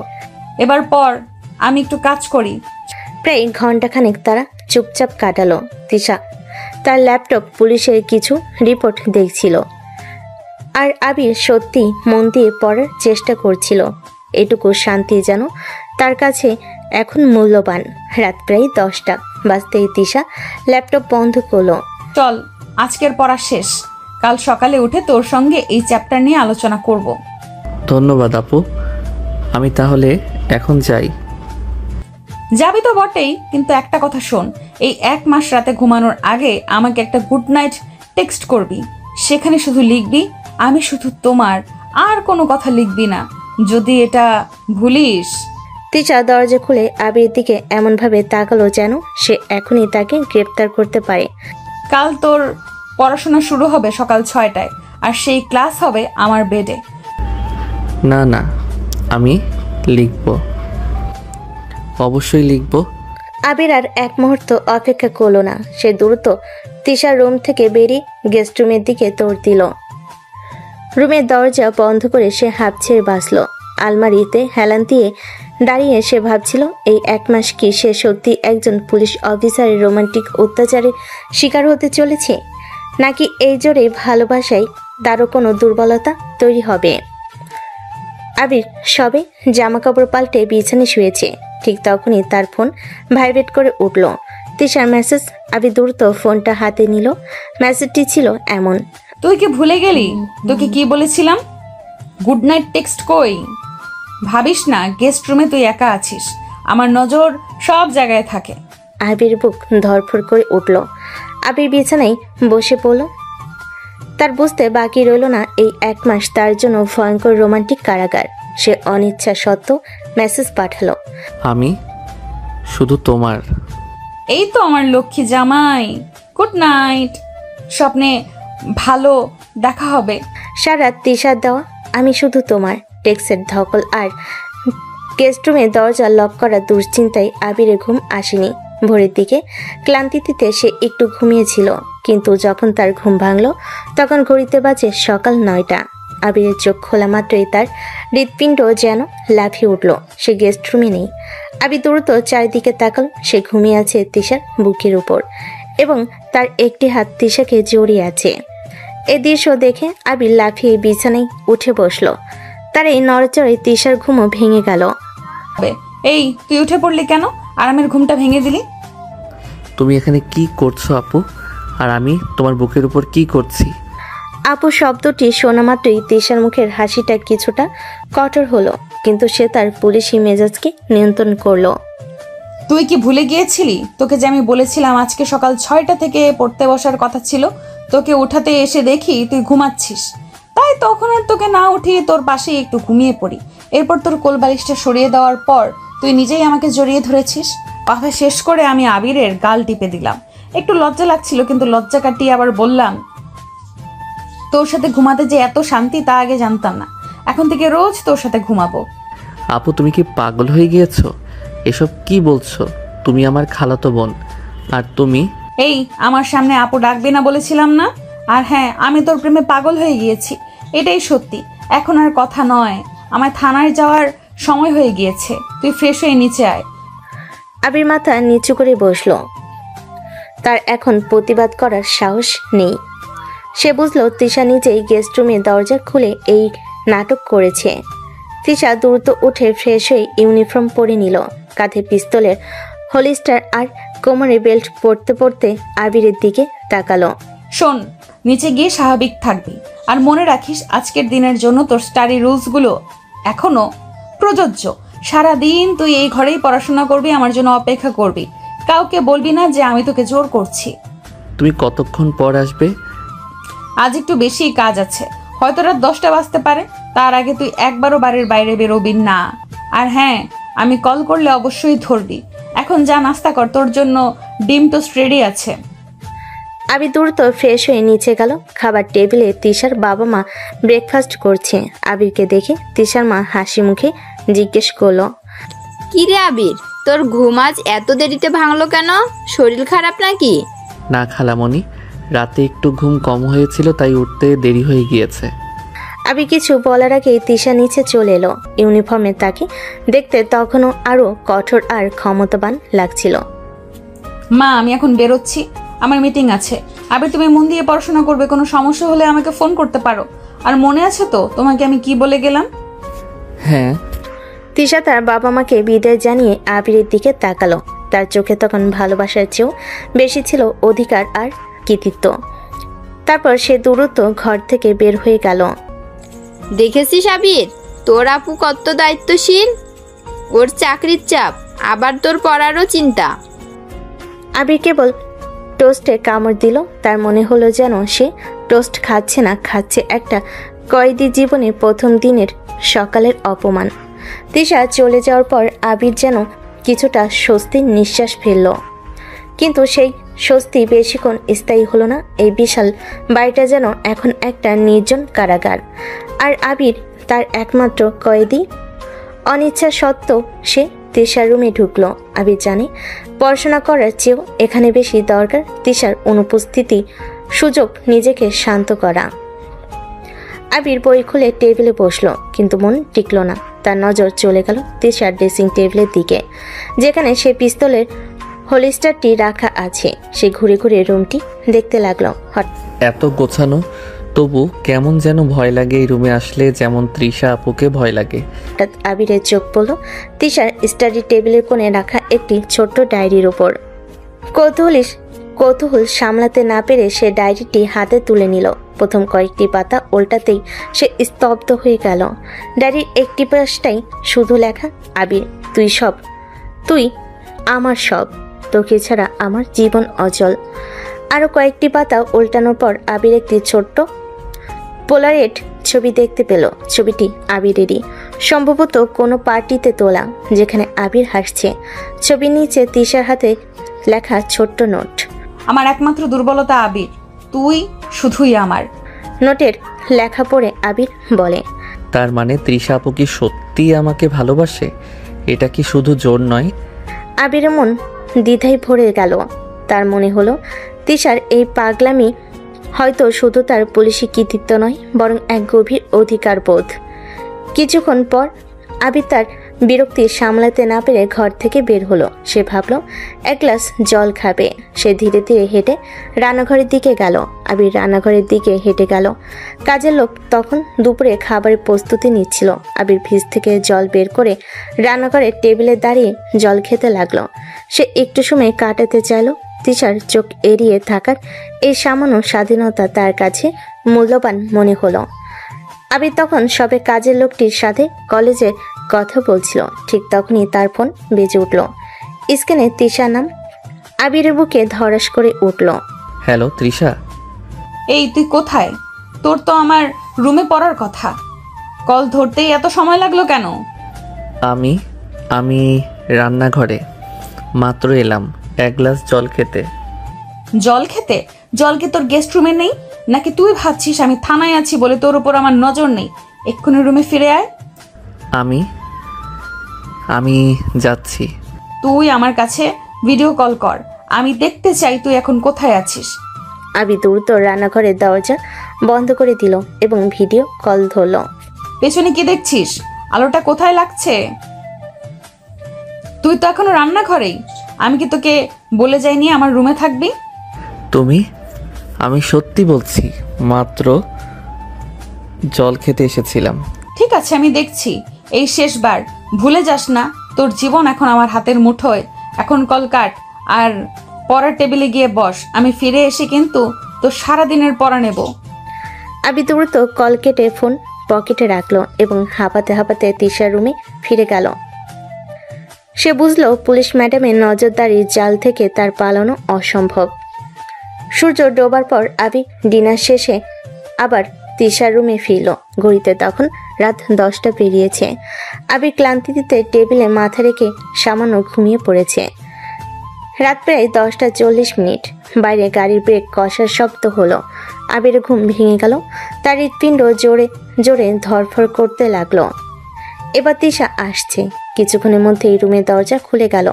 এবার পর, আমি একটু কাজ করি। প্রায় ঘন্টাখানেক তারা চুপচাপ কাটালো। তিশা তার ল্যাপটপ পুলিশের কিছু রিপোর্ট দেখছিল, আর আবির সত্যি মন দিয়ে পড়ার চেষ্টা করছিল। এটুকু শান্তি যেন তার কাছে এখন মূল্যবান। রাত প্রায় 10টা বাজতেই তিশা ল্যাপটপ বন্ধ করলো। চল, আজকের পড়া শেষ। কাল সকালে উঠে তোর সঙ্গে এই চ্যাপ্টার নিয়ে আলোচনা করব। ধন্যবাদ আপু, আমি তাহলে এখন যাই। যাবি তো বটেই, কিন্তু একটা কথা শোন, এই 1 মাস রাতে ঘুমানোর আগে আমাকে একটা গুড নাইট টেক্সট করবি। সেখানে শুধু লিখবি আমি শুধু তোমার, আর কোনো কথা লিখবি না। যদি এটা ভুলিস। তিশা দরজা খুলে আবির দিকে এমনভাবে তাকালো যেন সে এখনই তাকে গ্রেপ্তার করতে পারে। কাল তোর পড়াশোনা শুরু হবে সকাল 6টায়, আর সেই ক্লাস হবে আমার বেডে। না না, আমি লিখব, অবশ্যই লিখব। আবির আর এক মুহূর্ত অপেক্ষা করলো না। সে দ্রুত তিশার রুম থেকে বেরিয়ে গেস্ট রুমের দিকে দৌড় দিল। রুমের দরজা বন্ধ করে সে হাঁপ ছেড়ে বাঁচল। আলমারিতে হেলান দিয়ে দাঁড়িয়ে সে ভাবছিল এই 1 মাস কি সে সত্যি একজন পুলিশ অফিসারের রোমান্টিক অত্যাচারের শিকার হতে চলেছে, নাকি এই জোরে ভালোবাসায় তারও কোনো দুর্বলতা তৈরি হবে। আবির সবে জামা কাপড় পাল্টে বিছানায় শুয়েছে, ঠিক তখনই তার ফোন ভাইব্রেট করে উঠল। তিশার মেসেজ। আবির দ্রুত ফোনটা হাতে নিল। মেসেজটি ছিল এমন: তুই কি ভুলে গেলি তোকে কি বলেছিলাম? গুড নাইট টেক্সট কই? ভাবিস না গেস্ট রুমে তুই একা আছিস, আমার নজর সব জায়গায় থাকে। আবির বুক ধরফর করে উঠল। আবির বিছানায় বসে পড়ল। তার বুঝতে বাকি রইল না এই 1 মাস তার জন্য ভয়ঙ্কর রোমান্টিক কারাগার। সে অনিচ্ছা সত্ত্বেও মেসেজ পাঠালো: আমি শুধু তোমার। এই তো আমার লক্ষ্মী জামাই, গুড নাইট, স্বপ্নে ভালো দেখা হবে। সারা তিশার দেওয়া আমি শুধু তোমার টেক্সের ধকল আর গেস্ট রুমে দরজা লক করা দুশ্চিন্তায় আবিরে ঘুম আসেনি। ভোরের দিকে ক্লান্তিতে সে একটু ঘুমিয়েছিল, কিন্তু যখন তার ঘুম ভাঙল তখন ঘড়িতে বাজে সকাল 9টা। আবিরের চোখ খোলা মাত্রই তার হৃৎপিণ্ড যেন লাফিয়ে উঠল। সে গেস্ট রুমে নেই। আবির দ্রুত চারিদিকে তাকাল। সে ঘুমিয়ে আছে তিশার বুকের উপর এবং তার একটি হাত তিশাকে জড়িয়ে আছে। এ দৃশ্য দেখে আবির লাফিয়ে বিছানায় উঠে বসল। তার এই নড়চড়ে তিশার ঘুমও ভেঙে গেল। এই তুই উঠে পড়লি কেন? আরামের ঘুমটা ভেঙে দিলি। তুমি এখানে কি করছো আপু? আর আমি তোমার বুকের উপর কি করছি? আপু শব্দটি শোনা মাত্রই তিশার মুখের হাসিটা কিছুটা কঠোর হলো, কিন্তু সে তার পুলিশি মেজাজকে নিয়ন্ত্রণ করলো। তুই কি ভুলে গিয়েছিলি তোকে যে আমি বলেছিলাম আজকে সকাল 6টা থেকে পড়তে বসার কথা ছিল? তোকে উঠাতে এসে দেখি তুই ঘুমাচ্ছিস, তাই তখন আর তোকে না উঠিয়ে তোর পাশেই একটু ঘুমিয়ে পড়ি। এরপর তোর কোলবালিশটা সরিয়ে দেওয়ার পর তুই নিজেই আমাকে জড়িয়ে ধরেছিস। কথা শেষ করে আমি আবিরের গাল টিপে দিলাম। একটু লজ্জা লাগছিল, কিন্তু লজ্জা কাটিয়ে আবার বললাম, তোর সাথে ঘুমাতে যে এত শান্তি তা আগে জানতাম না। এখন থেকে রোজ তোর সাথে ঘুমাবো। আপু তুমি কি পাগল হয়ে গিয়েছো? এসব কি বলছো? তুমি আমার খালাতো বোন, আর তুমি এই আমার সামনে আপু ডাকবি না বলেছিলাম না? আর হ্যাঁ, আমি তোর প্রেমে পাগল হয়ে গিয়েছি, এটাই সত্যি। এখন আর কথা নয়, আমার থানায় যাওয়ার সময় হয়ে গিয়েছে। তুই ফ্রেশ হয়ে নিচে আয়। আবির মাথা নিচু করে বসলো। তার এখন প্রতিবাদ করার সাহস নেই। সে বুঝলো তিশা নিজেই গেস্ট রুমের দরজা খুলে এই নাটক করেছে। তিশা দ্রুত উঠে ফ্রেশ হয়ে ইউনিফর্ম পরে নিল। কাঁধে পিস্তলের হোলিস্টার আর কোমরে বেল্ট পরতে পরতে আবিরের দিকে তাকালো। শোন, নিচে গিয়ে স্বাভাবিক থাকবি, আর মনে রাখিস আজকের দিনের জন্য তোর স্টাডি রুলসগুলো এখনো প্রযোজ্য। সারাদিন তুই এই ঘরেই পড়াশোনা করবি, আমার জন্য অপেক্ষা করবি। কাউকে বলবি না যে আমি তোকে জোর করছি। তুমি কতক্ষণ পর আসবে? আজ একটু বেশি কাজ আছে, হয়তো রাত 10টা বাজতে পারে। তার আগে তুই একবারও বাড়ির বাইরে বেরোবি না। আর হ্যাঁ, আমি কল করলে অবশ্যই ধরবি। এখন যা নাস্তা কর, তোর জন্য ডিম টোস্ট রেডি আছে। আবির দ্রুত ফ্রেশ হয়ে নিচে গেল। খাবার টেবিলে তিশার বাবা মা ব্রেকফাস্ট করছে। আবিরকে দেখে তিশার মা হাসি মুখে জিজ্ঞেস করলো, কি রে আবির, তোর ঘুম আজ এত দেরিতে ভাঙলো কেন? শরীর খারাপ নাকি? না খালামণি, রাতে একটু ঘুম কম হয়েছিল, তাই উঠতে দেরি হয়ে গিয়েছে। আবির কিছু বলার আগেই তিশা নিচে চলে এলো। ইউনিফর্মে তাকে দেখতে তখনও আরো কঠোর আর ক্ষমতাবান লাগছিল। মা, আমি এখন বেরোচ্ছি, আমার মিটিং আছে। আবির, তুমি মন দিয়ে পড়াশোনা করবে, কোনো সমস্যা হলে আমাকে ফোন করতে পারো। আর মনে আছে তো তোমাকে আমি কি বলে গেলাম? হ্যাঁ। তিশা তার বাবা মাকে বিদায় জানিয়ে আবিরের দিকে তাকালো। তার চোখে তখন ভালোবাসার চেয়েও বেশি ছিল অধিকার আর কৃতিত্ব। তারপর সে দ্রুত ঘর থেকে বের হয়ে গেল। দেখেছিস আবির, তোর আপু কত দায়িত্বশীল। ওর চাকরির চাপ, আবার তোর পড়ারও চিন্তা। আবির কেবল টোস্টে কামড় দিল। তার মনে হলো যেন সে টোস্ট খাচ্ছে না, খাচ্ছে একটা কয়েদি জীবনের প্রথম দিনের সকালের অপমান। তিশা চলে যাওয়ার পর আবির যেন কিছুটা স্বস্তির নিঃশ্বাস ফেলল, কিন্তু সেই স্বস্তি বেশিক্ষণ স্থায়ী হলো না। এই বিশাল বাড়িটা যেন এখন একটা নির্জন কারাগার, আর আবির তার একমাত্র কয়েদি। অনিচ্ছা সত্ত্বেও সে তিশার রুমে ঢুকলো। আবির জানে পড়াশোনা করার চেয়েও এখানে বেশি দরকার তিশার অনুপস্থিতি, সুযোগ নিজেকে শান্ত করা। আবির বই খুলে টেবিলে বসলো, কিন্তু মন টিকল না। তার নজর চলে গেল তিশার ড্রেসিং টেবিলের দিকে, যেখানে সে পিস্তলের হোলিস্টারটি রাখা আছে। সে ঘুরে ঘুরে রুমটি দেখতে লাগলো। এত গোছানো, তবু কেমন যেন ভয় লাগে এই রুমে আসলে, যেমন তৃষা আপুকে ভয় লাগে। হঠাৎ আবিরের চোখ পড়ল তিশার স্টাডি টেবিলের কোণে রাখা একটি ছোট্ট ডায়েরির উপর। কৌতূহল সামলাতে না পেরে সে ডায়েরিটি হাতে তুলে নিল। প্রথম কয়েকটি পাতা উল্টাতেই সে স্তব্ধ হয়ে গেল। ডায়েরির একটি পৃষ্ঠায় শুধু লেখা, আবির তুই আমার সব, তোকে ছাড়া আমার জীবন অচল। আরও কয়েকটি পাতা উল্টানোর পর আবির একটি ছোট্ট পোলারয়েড ছবি দেখতে পেল। ছবিটি আবিরেরই, সম্ভবত কোনো পার্টিতে তোলা, যেখানে আবির হাসছে। ছবির নিচে তিশার হাতে লেখা ছোট্ট নোট, আমার একমাত্র দুর্বলতা আবির, তুই শুধুই আমার। নোটের লেখা পড়ে আবির বলে, তার মানে তৃষা আপু কি সত্যি আমাকে ভালোবাসে? এটা কি শুধু জোর নয়? আবিরের মন দ্বিধায় ভরে গেল। তার মনে হলো তিশার এই পাগলামি হয়তো শুধু তার পুলিশি কৃতিত্ব নয়, বরং এক গভীর অধিকার বোধ। কিছুক্ষণ পর আবির তার বিরক্তি সামলাতে না পেরে ঘর থেকে বের হলো। সে ভাবল এক গ্লাস জল খাবে। সে ধীরে ধীরে হেঁটে রান্নাঘরের দিকে গেল। আবির রান্নাঘরের দিকে হেঁটে গেল। কাজের লোক তখন দুপুরে খাবারের প্রস্তুতি নিচ্ছিল। আবির ফ্রিজ থেকে জল বের করে রান্নাঘরের টেবিলে দাঁড়িয়ে জল খেতে লাগলো। সে একটু সময় কাটাতে চাইল। তিশার চোখ এড়িয়ে থাকার এই সামান্য স্বাধীনতা তার কাছে মূল্যবান মনে হলো। আবির তখন সবে কাজের লোকটির সাথে কলেজে কথা বলছিল। ঠিক তখনই তার ফোন বেজে উঠল। স্ক্রিনে তিশার নাম। আবিরের বুকে ধড়াস করে উঠল। হ্যালো তৃষা। এই তুই কোথায়? তোর তো আমার রুমে পড়ার কথা, কল ধরতেই এত সময় লাগলো কেন? আমি রান্নাঘরে মাত্র এলাম এক গ্লাস জল খেতে। জল খেতে? জল কি তোর গেস্ট রুমে নেই নাকি তুই ভাবছিস আমি থানায় আছি বলে তোর উপর আমার নজর নেই? এক্ষুনি রুমে ফিরে আয়। আমি যাচ্ছি। তুই আমার কাছে ভিডিও কল কর, আমি দেখতে চাই তুই এখন কোথায় আছিস। আবির দ্রুত রান্নাঘরের দরজা বন্ধ করে দিল এবং ভিডিও কল ধরল। পেছনে কি দেখছিস? আলোটা কোথায় লাগছে? তুই তো এখনো রান্নাঘরেই। আমি কি তোকে বলে যাইনি আমার রুমে থাকবি? আমি সত্যি বলছি, মাত্র জল খেতে এসেছিলাম। ঠিক আছে, আমি দেখছি। এই শেষবার, ভুলে যাস না তোর জীবন এখন আমার হাতের মুঠোয়। এখন কল কাট আর পড়ার টেবিলে গিয়ে বস। আমি ফিরে এসে কিন্তু তোর সারাদিনের পড়া নেব। আবির দ্রুত কল কেটে ফোন পকেটে রাখলো এবং হাঁপাতে হাঁপাতে তিশার রুমে ফিরে গেল। সে বুঝলো পুলিশ ম্যাডামের নজরদারির জাল থেকে তার পালানো অসম্ভব। সূর্য ডোবার পর আবির ডিনার শেষে আবার তিশার রুমে ফিরল। ঘড়িতে তখন রাত 10টা পেরিয়েছে। আবির ক্লান্তিতে টেবিলে মাথা রেখে সামান্য ঘুমিয়ে পড়েছে। রাত প্রায় 10:40। বাইরে গাড়ির ব্রেক কষার শব্দ হলো। আবিরের ঘুম ভেঙে গেল। তার হৃৎপিণ্ড জোরে জোরে ধরফর করতে লাগলো। এবার তিশা আসছে। কিছুক্ষণের মধ্যেই রুমের দরজা খুলে গেল।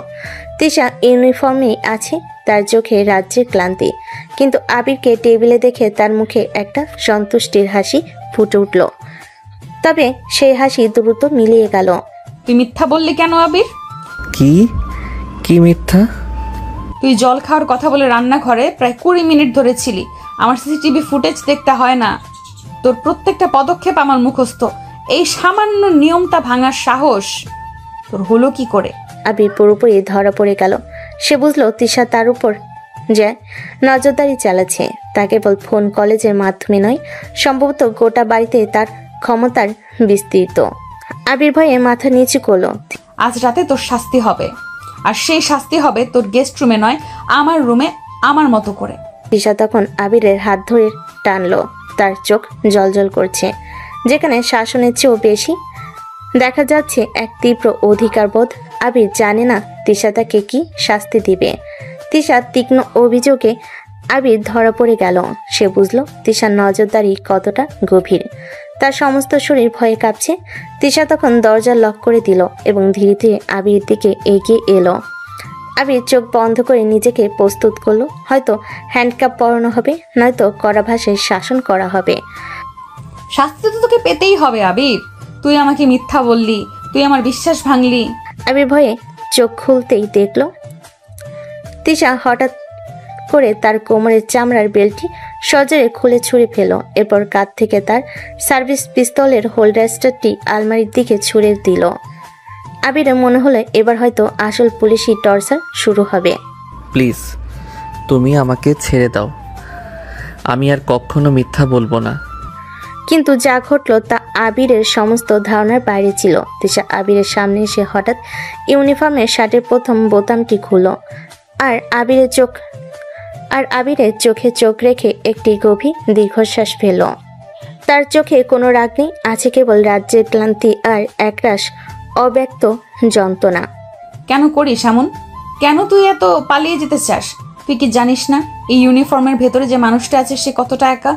তিশা ইউনিফর্মেই আছে, তার চোখে রাজ্যের ক্লান্তি, কিন্তু আবিরকে টেবিলে দেখে তার মুখে একটা সন্তুষ্টির হাসি ফুটে উঠল। তবে সেই হাসি দ্রুত মিলিয়ে গেল। তুই মিথ্যা বললি কেন আবির? কি মিথ্যা? তুই জল খাওয়ার কথা বলে রান্নাঘরে প্রায় 20 মিনিট ধরে ছিলি। আমার সিসিটিভি ফুটেজ দেখতে হয় না? তোর প্রত্যেকটা পদক্ষেপ আমার মুখস্থ। এই সামান্য নিয়মটা ভাঙার সাহস তোর হলো কি করে? আবির পুরোপুরি ধরা পড়ে গেল। সে বুঝলো তিশা তার উপর যে নজরদারি চালাচ্ছে তা কেবল ফোন কলেজের মাধ্যমে নয়, সম্ভবত গোটা বাড়িতে তার ক্ষমতার বিস্তৃত। আবির ভয়ে মাথা নিচু করলো। আজ রাতে তোর শাস্তি হবে, আর সেই শাস্তি হবে তোর গেস্ট রুমে নয়, আমার রুমে, আমার মতো করে। তিশা তখন আবিরের হাত ধরে টানলো। তার চোখ জ্বলজ্বল করছে, যেখানে শাসনের চেয়েও বেশি দেখা যাচ্ছে এক তীব্র অধিকারবোধ। আবির জানে না তিশা তাকে কি শাস্তি দিবে। তিশার তীক্ষ্ণ অভিযোগে আবির ধরা পড়ে গেল। সে বুঝলো তিশার নজরদারি কতটা গভীর। তার সমস্ত শরীর ভয়ে কাঁপছে। তিশা তখন দরজা লক করে দিল এবং ধীরে ধীরে আবির দিকে এগিয়ে এলো। আবির চোখ বন্ধ করে নিজেকে প্রস্তুত করলো। হয়তো হ্যান্ডকাপ পরানো হবে, নয়তো কড়া ভাষায় শাসন করা হবে। শাস্তি তো তোকে পেতেই হবে আবির। তুই আমাকে মিথ্যা বললি, তুই আমার বিশ্বাস ভাঙলি। আবির ভয়ে চোখ খুলতেই দেখলো তিশা হঠাৎ করে তার কোমরের চামড়ার বেল্টটি সজোরে খুলে ছুঁড়ে ফেল। এরপর কাঁধ থেকে তার সার্ভিস পিস্তলের হোল্ডারটি আলমারির দিকে ছুঁড়ে দিল। আবিরের মনে হলো এবার হয়তো আসল পুলিশি টর্চার শুরু হবে। প্লিজ তুমি আমাকে ছেড়ে দাও, আমি আর কখনো মিথ্যা বলবো না। কিন্তু যা ঘটল তা আবিরের সমস্ত ধারণার বাইরে ছিল। তিশা আবিরের সামনে এসে হঠাৎ ইউনিফর্মের শার্টের প্রথম বোতামটি খুলল আর আবিরের চোখে চোখ রেখে একটি গভীর দীর্ঘশ্বাস ফেলল। তার চোখে কোনো রাগ নেই, আছে কেবল রাজ্যের ক্লান্তি আর একরাশ অব্যক্ত যন্ত্রণা। কেন করিস এমন? কেন তুই এত পালিয়ে যেতে চাস? তুই কি জানিস না এই ইউনিফর্মের ভেতরে যে মানুষটা আছে সে কতটা একা?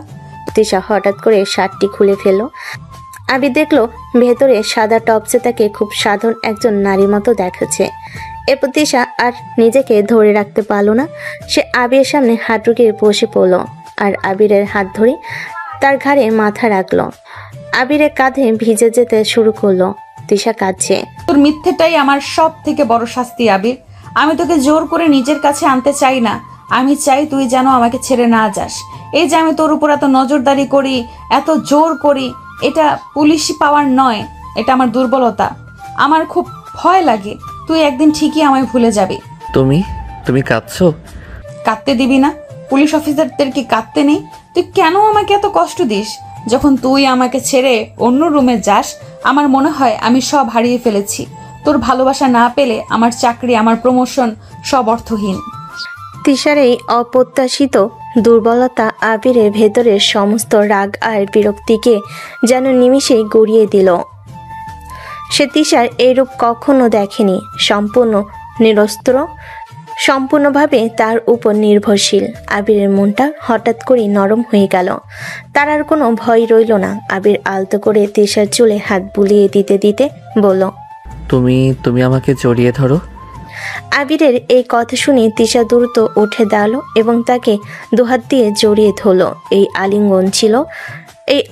তিশা হঠাৎ করে শার্টটি খুলে ফেলল। আবির দেখলো ভেতরে সাদা টপসে তাকে খুব সাধারণ একজন নারীর মতো দেখাচ্ছে। এরপর তিশা আর নিজেকে ধরে রাখতে পারলো না। সে আবিরের সামনে হাত রুকিয়ে বসে পড়ল আর আবিরের হাত ধরে তার ঘাড়ে মাথা রাখলো। আবিরের কাঁধে ভিজে যেতে শুরু করলো। তিশা কাঁদছে। তোর মিথ্যেটাই আমার সব থেকে বড় শাস্তি আবির। আমি তোকে জোর করে নিজের কাছে আনতে চাই না। আমি চাই তুই যেন আমাকে ছেড়ে না যাস। এই যে আমি তোর উপর এত নজরদারি করি, এত জোর করি, এটা পুলিশি পাওয়ার নয়, এটা আমার দুর্বলতা। আমার খুব ভয় লাগে তুই একদিন ঠিকই আমায় ভুলে যাবি। তুমি কাঁদছো? কাঁদতে দিবি না? পুলিশ অফিসারদের কি কাঁদতে নেই? তুই কেন আমাকে এত কষ্ট দিস? যখন তুই আমাকে ছেড়ে অন্য রুমে যাস আমার মনে হয় আমি সব হারিয়ে ফেলেছি। তোর ভালোবাসা না পেলে আমার চাকরি, আমার প্রমোশন সব অর্থহীন। তিশার এই অপ্রত্যাশিত দুর্বলতা আবিরের ভেতরের সমস্ত রাগ আর বিরক্তিকে যেন নিমিষেই গড়িয়ে দিল। সে তিশার এইরূপ কখনো দেখেনি। সম্পূর্ণ নিরস্ত্র, সম্পূর্ণভাবে তার উপর নির্ভরশীল। আবিরের মনটা হঠাৎ করে নরম হয়ে গেল। তার আর কোনো ভয় রইল না। আবির আলতো করে তিশার চুলে হাত বুলিয়ে দিতে দিতে বলল, তুমি আমাকে জড়িয়ে ধরো। আবিরের এই কথা শুনে তিশা দ্রুত উঠে দাঁড়ালো এবং তাকে দুহাত দিয়ে জড়িয়ে ধরল। এই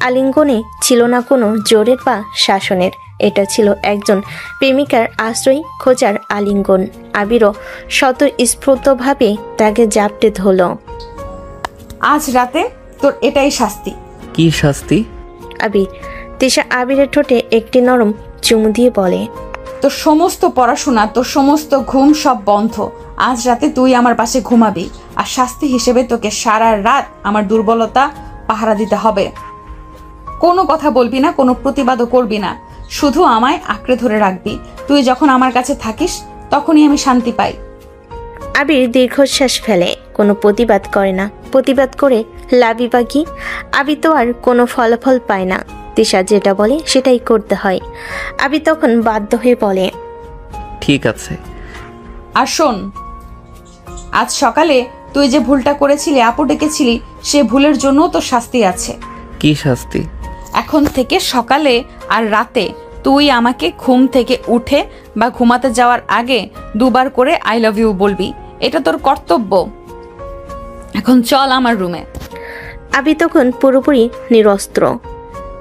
আলিঙ্গনে ছিল না কোনো জোরের বা শাসনের। এটা ছিল একজন প্রেমিকার আশ্রয় খোঁজার আলিঙ্গন। আবিরও স্বতঃস্ফূর্তভাবে তাকে জাপটে ধরল। আজ রাতে তোর এটাই শাস্তি। কি শাস্তি? আবির। তিশা আবিরের ঠোঁটে একটি নরম চুমু দিয়ে বলে, তোর সমস্ত পড়াশোনা, তোর সমস্ত ঘুম সব বন্ধ। আজ রাতে তুই আমার পাশে ঘুমাবি, আর শাস্তি হিসেবে তোকে সারা রাত আমার দুর্বলতা পাহারা দিতে হবে। কোনো কথা বলবি না, কোনো প্রতিবাদও করবি না, শুধু আমায় আঁকড়ে ধরে রাখবি। তুই যখন আমার কাছে থাকিস তখনই আমি শান্তি পাই। আবির দীর্ঘশ্বাস ফেলে। কোনো প্রতিবাদ করে না। প্রতিবাদ করে লাভই বা কি? আবির তো আর কোনো ফলাফল পায় না। তিশা যেটা বলে সেটাই করতে হয়। আবির তখন বাধ্য হয়ে বলে, ঠিক আছে। আর শোন, আজ সকালে তুই যে ভুলটা করেছিলি, আপু ডেকেছিলি, সে ভুলের জন্য তোর শাস্তি আছে। কি শাস্তি? এখন থেকে সকালে আর রাতে তুই আমাকে ঘুম থেকে উঠে বা ঘুমাতে যাওয়ার আগে দুবার করে আই লাভ ইউ বলবি। এটা তোর কর্তব্য। এখন চল আমার রুমে। আবির তখন পুরোপুরি নিরস্ত্র।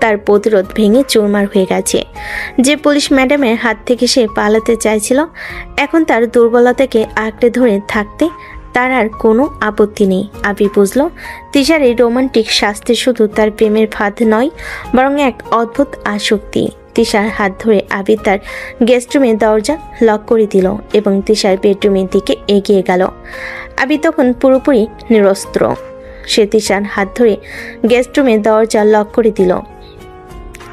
তার প্রতিরোধ ভেঙে চুরমার হয়ে গেছে। যে পুলিশ ম্যাডামের হাত থেকে সে পালাতে চাইছিল, এখন তার দুর্বলতাকে আঁকড়ে ধরে থাকতে তার আর কোনো আপত্তি নেই। আবির বুঝল তিশার এই রোমান্টিক শাস্তি শুধু তার প্রেমের ফাঁদ নয়, বরং এক অদ্ভুত আসক্তি। তিশার হাত ধরে আবির তার গেস্ট রুমের দরজা লক করে দিল এবং তিশার বেডরুমের দিকে এগিয়ে গেল। আবির তখন পুরোপুরি নিরস্ত্র। সে তিশার হাত ধরে গেস্ট রুমের দরজা লক করে দিল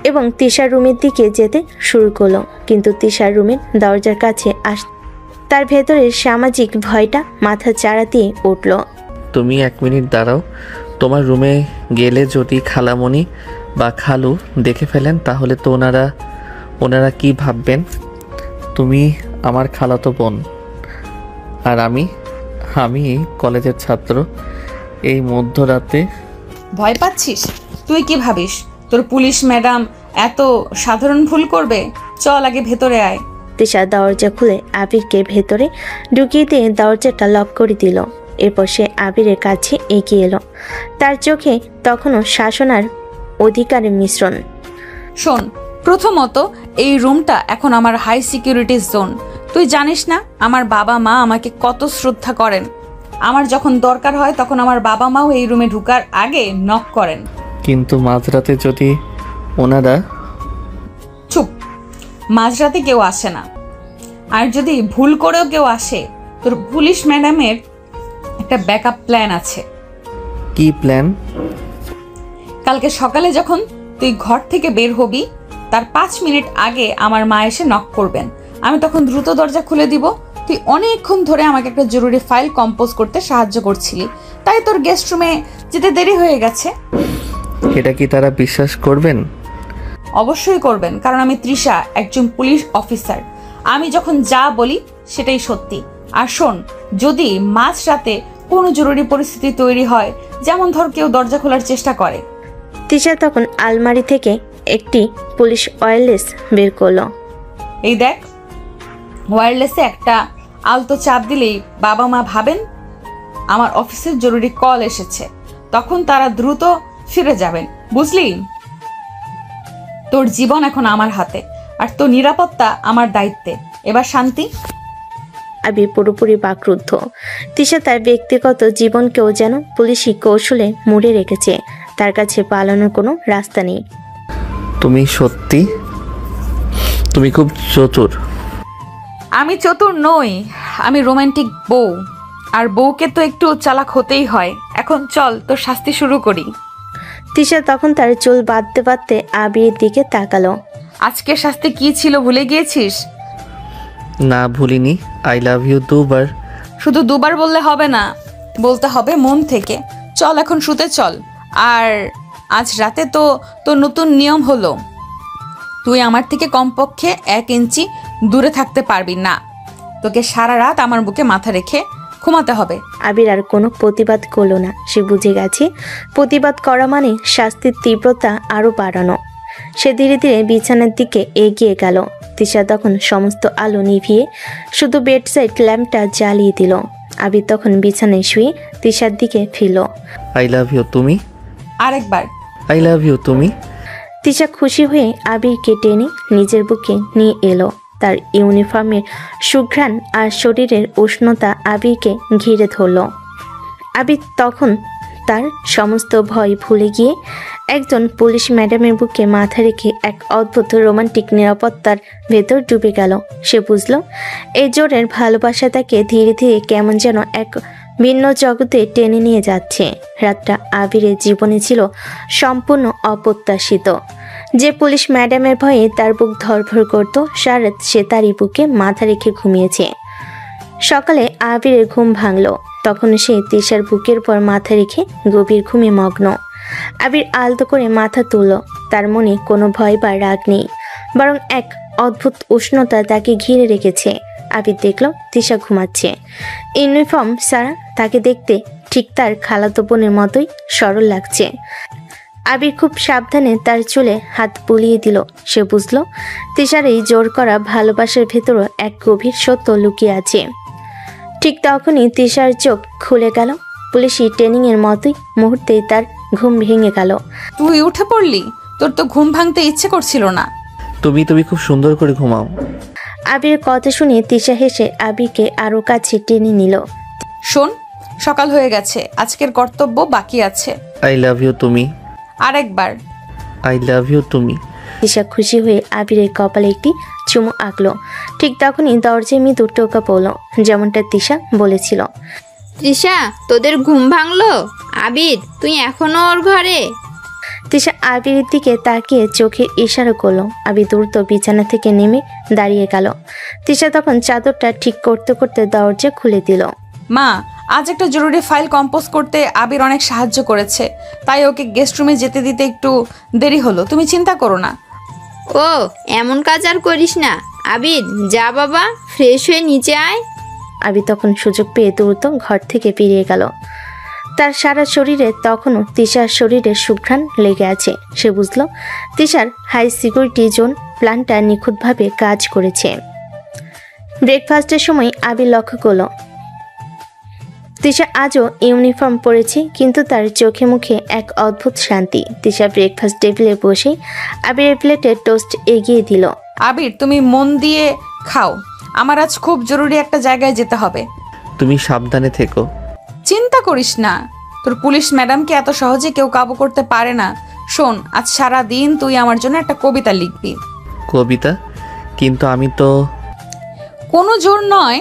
এবং তিশার রুমের দিকে যেতে শুরু করলো। কিন্তু তিশার রুমের দরজার কাছে তার ভেতরের সামাজিক ভয়টা মাথা চাড়া দিয়ে উঠল। তুমি 1 মিনিট দাঁড়াও। তোমার রুমে গেলে যদি খালামণি বা খালু দেখে ফেলেন তাহলে তো ওনারা কি ভাববেন? তুমি আমার খালাতো বোন আর আমি কলেজের ছাত্র। এই মধ্যরাতে ভয় পাচ্ছিস? তুই কি ভাবিস তোর পুলিশ ম্যাডাম এত সাধারণ ভুল করবে? চল আগে ভেতরে আয়। তিশা দরজা খুলে আবিরকে ভেতরে ঢুকিয়ে দিয়ে দরজাটা লক করে দিল। এরপর সে আবিরের কাছে এগিয়ে এলো। তার চোখে তখনও শাসনার অধিকারের মিশ্রণ। শোন, প্রথমত এই রুমটা এখন আমার হাই সিকিউরিটি জোন। তুই জানিস না আমার বাবা মা আমাকে কত শ্রদ্ধা করেন। আমার যখন দরকার হয় তখন আমার বাবা মাও এই রুমে ঢোকার আগে নক করেন। কিন্তু মাঝরাতে যদি ওনারা... চুপ, মাঝরাতে কেউ আসে না। আর যদি ভুল করেও কেউ আসে, তোর পুলিশ ম্যাডামের একটা ব্যাকআপ প্ল্যান আছে। কি প্ল্যান? কালকে সকালে যখন তুই ঘর থেকে বের হবি তার 5 মিনিট আগে আমার মা এসে নক করবেন। আমি তখন দ্রুত দরজা খুলে দিব। তুই অনেকক্ষণ ধরে আমাকে একটা জরুরি ফাইল কম্পোজ করতে সাহায্য করছিলি, তাই তোর গেস্ট রুমে যেতে দেরি হয়ে গেছে। এটা কি তারা বিশ্বাস করবেন? অবশ্যই করবেন, কারণ আমি তৃষা, একজন পুলিশ অফিসার। আমি যখন যা বলি সেটাই সত্যি। আর শোন, যদি মাঝরাতে কোনো জরুরি পরিস্থিতি তৈরি হয়, যেমন ধর কেউ দরজা খোলার চেষ্টা করে। তিশা তখন আলমারি থেকে একটি পুলিশ ওয়্যারলেস বের করলো। এই দেখ, ওয়্যারলেসে একটা আলতো চাপ দিলেই বাবা মা ভাবেন আমার অফিসের জরুরি কল এসেছে। তখন তারা দ্রুত ফিরে যাবেন, বুঝলি? তোর জীবন এখন আমার হাতে আর তোর নিরাপত্তা আমার দায়িত্বে। এবার শান্তি। আবির পুরোপুরি বাকরুদ্ধ। তিশা তার ব্যক্তিগত জীবনকেও যেন পুলিশি কৌশলে মুড়ে রেখেছে। তার কাছে পালানোর কোনো রাস্তা নেই। তুমি খুব চতুর। আমি চতুর নই, আমি রোমান্টিক বউ। আর বউকে তো একটু চালাক হতেই হয়। এখন চল তোর শাস্তি শুরু করি। তিশা তখন তার চুল বাঁধতে বাঁধতে আবিরের দিকে তাকালো। আজকের শাস্তি কি ছিল ভুলে গিয়েছিস? না, ভুলিনি। আই লাভ ইউ 2 বার। শুধু 2 বার বললে হবে না, বলতে হবে মন থেকে। চল এখন শুতে চল। আর আজ রাতে তো নতুন নিয়ম হলো, তুই আমার থেকে কমপক্ষে 1 ইঞ্চি দূরে থাকতে পারবি না। তোকে সারা রাত আমার বুকে মাথা রেখে ঘুমাতে হবে। আবির আর কোনো প্রতিবাদ করলো না। সে বুঝে গেছে প্রতিবাদ করা মানে শাস্তির তীব্রতা আরো বাড়ানো। সে ধীরে ধীরে বিছানার দিকে এগিয়ে গেল। তিশা তখন সমস্ত আলো নিভিয়ে শুধু বেডসাইড ল্যাম্পটা জ্বালিয়ে দিল। আবির তখন বিছানায় শুয়ে তিশার দিকে ফিরল। আই লাভ ইউ তুমি। আরেকবার। আই লাভ ইউ তুমি। তিশা খুশি হয়ে আবিরকে টেনে নিজের বুকে নিয়ে এলো। তার ইউনিফর্মের সুঘ্রাণ আর শরীরের উষ্ণতা আবিরকে ঘিরে ধরল। আবির তখন তার সমস্ত ভয় ভুলে গিয়ে একজন পুলিশ ম্যাডামের বুকে মাথা রেখে এক অদ্ভুত রোমান্টিক নিরাপত্তার ভেতর ডুবে গেল। সে বুঝল এই জোরের ভালোবাসা তাকে ধীরে ধীরে কেমন যেন এক ভিন্ন জগতে টেনে নিয়ে যাচ্ছে। রাতটা আবিরের জীবনে ছিল সম্পূর্ণ অপ্রত্যাশিত। যে পুলিশ ম্যাডামের ভয়ে তার বুক ধরফর করত, সারা সে তারই বুকে মাথা রেখে ঘুমিয়েছে। সকালে আবিরের ঘুম ভাঙল। তখন সে তিশার বুকের পর মাথা রেখে গভীর ঘুমে মগ্ন। আবির আলতো করে মাথা তুলল। তার মনে কোনো ভয় বা রাগ নেই, বরং এক অদ্ভুত উষ্ণতা তাকে ঘিরে রেখেছে। আবির দেখল তিশা ঘুমাচ্ছে। ইউনিফর্ম ছাড়া তাকে দেখতে ঠিক তার খালাতো বোনের মতোই সরল লাগছে। আবির খুব সাবধানে তার চুলে হাত বুলিয়ে দিল। সে বুঝল তিশার এই জোর করা ভালোবাসার ভেতরও এক গভীর সত্য লুকিয়ে আছে। ঠিক তখনই তিশার চোখ খুলে গেল। পুলিশি ট্রেনিংয়ের মতোই মুহূর্তেই তার ঘুম ভেঙে গেল। তুই উঠে পড়লি? তোর তো ঘুম ভাঙতে ইচ্ছে করছিল না। তুমি খুব সুন্দর করে ঘুমাও। আবির কথা শুনে তিশা হেসে আবিরকে আরো কাছে টেনে নিল। শোন, সকাল হয়ে গেছে, আজকের কর্তব্য বাকি আছে। আই লাভ ইউ তুমি। আরেকবার। আই লাভ ইউ তুমি। তিশা খুশি হয়ে আবিরের কপালে একটি চুমু আঁকলো। ঠিক তখনই দরজায় মৃদু টোকা পড়ল, যেমনটা তিশা বলেছিল। তৃষা, তোদের ঘুম ভাঙলো? আবির, তুই এখনো ওর ঘরে? তিশা আবিরের দিকে তাকিয়ে চোখে ইশারা করলো। আবির দ্রুত বিছানা থেকে নেমে দাঁড়িয়ে গেল। তিশা তখন চাদরটা ঠিক করতে করতে দরজা খুলে দিল। মা, আজ একটা জরুরি ফাইল কম্পোজ করতে আবির অনেক সাহায্য করেছে, তাই ওকে গেস্ট রুমে যেতে দিতে একটু দেরি হলো। তুমি চিন্তা করো না। ও, এমন কাজ আর করিস না। আবির, যা বাবা, ফ্রেশ হয়ে নিচে আয়। আবির তখন সুযোগ পেয়ে দ্রুত ঘর থেকে বেরিয়ে গেল। তার সারা শরীরে তখনও তিশার শরীরে সুঘ্রাণ লেগে আছে। সে বুঝল তিশার হাই সিকিউরিটি জোন প্ল্যানটা নিখুঁতভাবে কাজ করেছে। ব্রেকফাস্টের সময় আবির লক্ষ্য করল তিশা আজও ইউনিফর্ম পরেছে, কিন্তু তার চোখে মুখে এক অদ্ভুত শান্তি। তিশা ব্রেকফাস্ট টেবিলে বসে আবিরের প্লেটে টোস্ট এগিয়ে দিল। আবির, তুমি মন দিয়ে খাও, আমার আজ খুব জরুরি একটা জায়গায় যেতে হবে। তুমি সাবধানে থেকো। চিন্তা করিস না, তোর পুলিশ ম্যাডামকে এত সহজে কেউ কাবু করতে পারে না। শোন, আজ সারা দিন তুই আমার জন্য একটা কবিতা লিখবি। কবিতা? কিন্তু আমি তো... কোনো জোর নয়,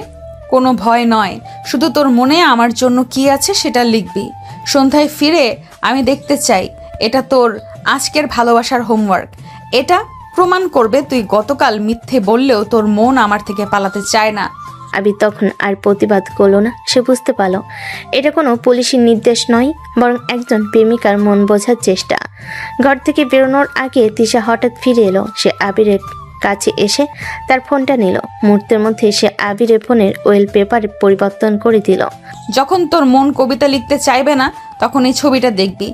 কোনো ভয় নয়, শুধু তোর মনে আমার জন্য কি আছে সেটা লিখবি। সন্ধ্যায় ফিরে আমি দেখতে চাই এটা তোর আজকের ভালোবাসার হোমওয়ার্ক। এটা প্রমাণ করবে তুই গতকাল মিথ্যে বললেও তোর মন আমার থেকে পালাতে চায় না। আবির তখন আর প্রতিবাদ করলো না। সে বুঝতে পারল এটা কোনো পুলিশের নির্দেশ নয়, বরং একজন প্রেমিকার মন বোঝার চেষ্টা। ঘর থেকে বেরোনোর আগে তিশা হঠাৎ ফিরে এলো। সে আবিরের কাছে এসে তার ফোনটা নিল। মুহূর্তের মধ্যে সে আবিরের ফোনের ওয়েল পেপার পরিবর্তন করে দিল। যখন তোর মন কবিতা লিখতে চাইবে না, তখন এই ছবিটা দেখবি।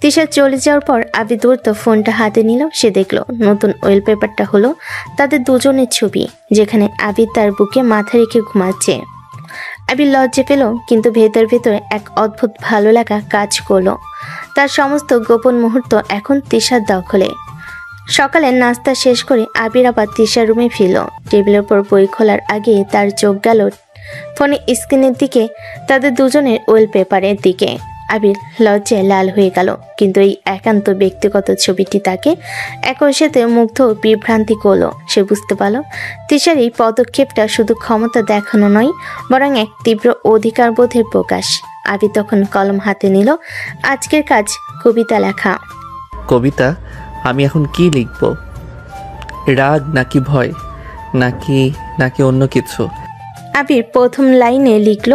তিশা চলে যাওয়ার পর আবির দ্রুত ফোনটা হাতে নিল। সে দেখলো নতুন ওয়েল পেপারটা হলো তাদের দুজনের ছবি, যেখানে আবির তার বুকে মাথা রেখে ঘুমাচ্ছে। আবির লজ্জা পেল, কিন্তু ভেতর ভেতর এক অদ্ভুত ভালো লাগা কাজ করলো। তার সমস্ত গোপন মুহূর্ত এখন তিশার দখলে। সকালে নাস্তা শেষ করে আবির আবার তিশার রুমে ফিরল। টেবিলের উপর বই খোলার আগে তার চোখ গেল ফোনে স্ক্রিনের দিকে, তাদের দুজনের ওয়েল পেপারের দিকে। আবির লজ্জায় লাল হয়ে গেল, কিন্তু এই একান্ত ব্যক্তিগত ছবিটি তাকে একই সাথে মুগ্ধ বিভ্রান্তি করলো। সে বুঝতে পারল তিশার এই পদক্ষেপটা শুধু ক্ষমতা দেখানো নয়, বরং এক তীব্র অধিকারবোধের প্রকাশ। আবির তখন কলম হাতে নিল। আজকের কাজ কবিতা লেখা। কবিতা? আমি এখন কি লিখব? রাগ নাকি ভয় নাকি নাকি অন্য কিছু? আবির প্রথম লাইনে লিখল,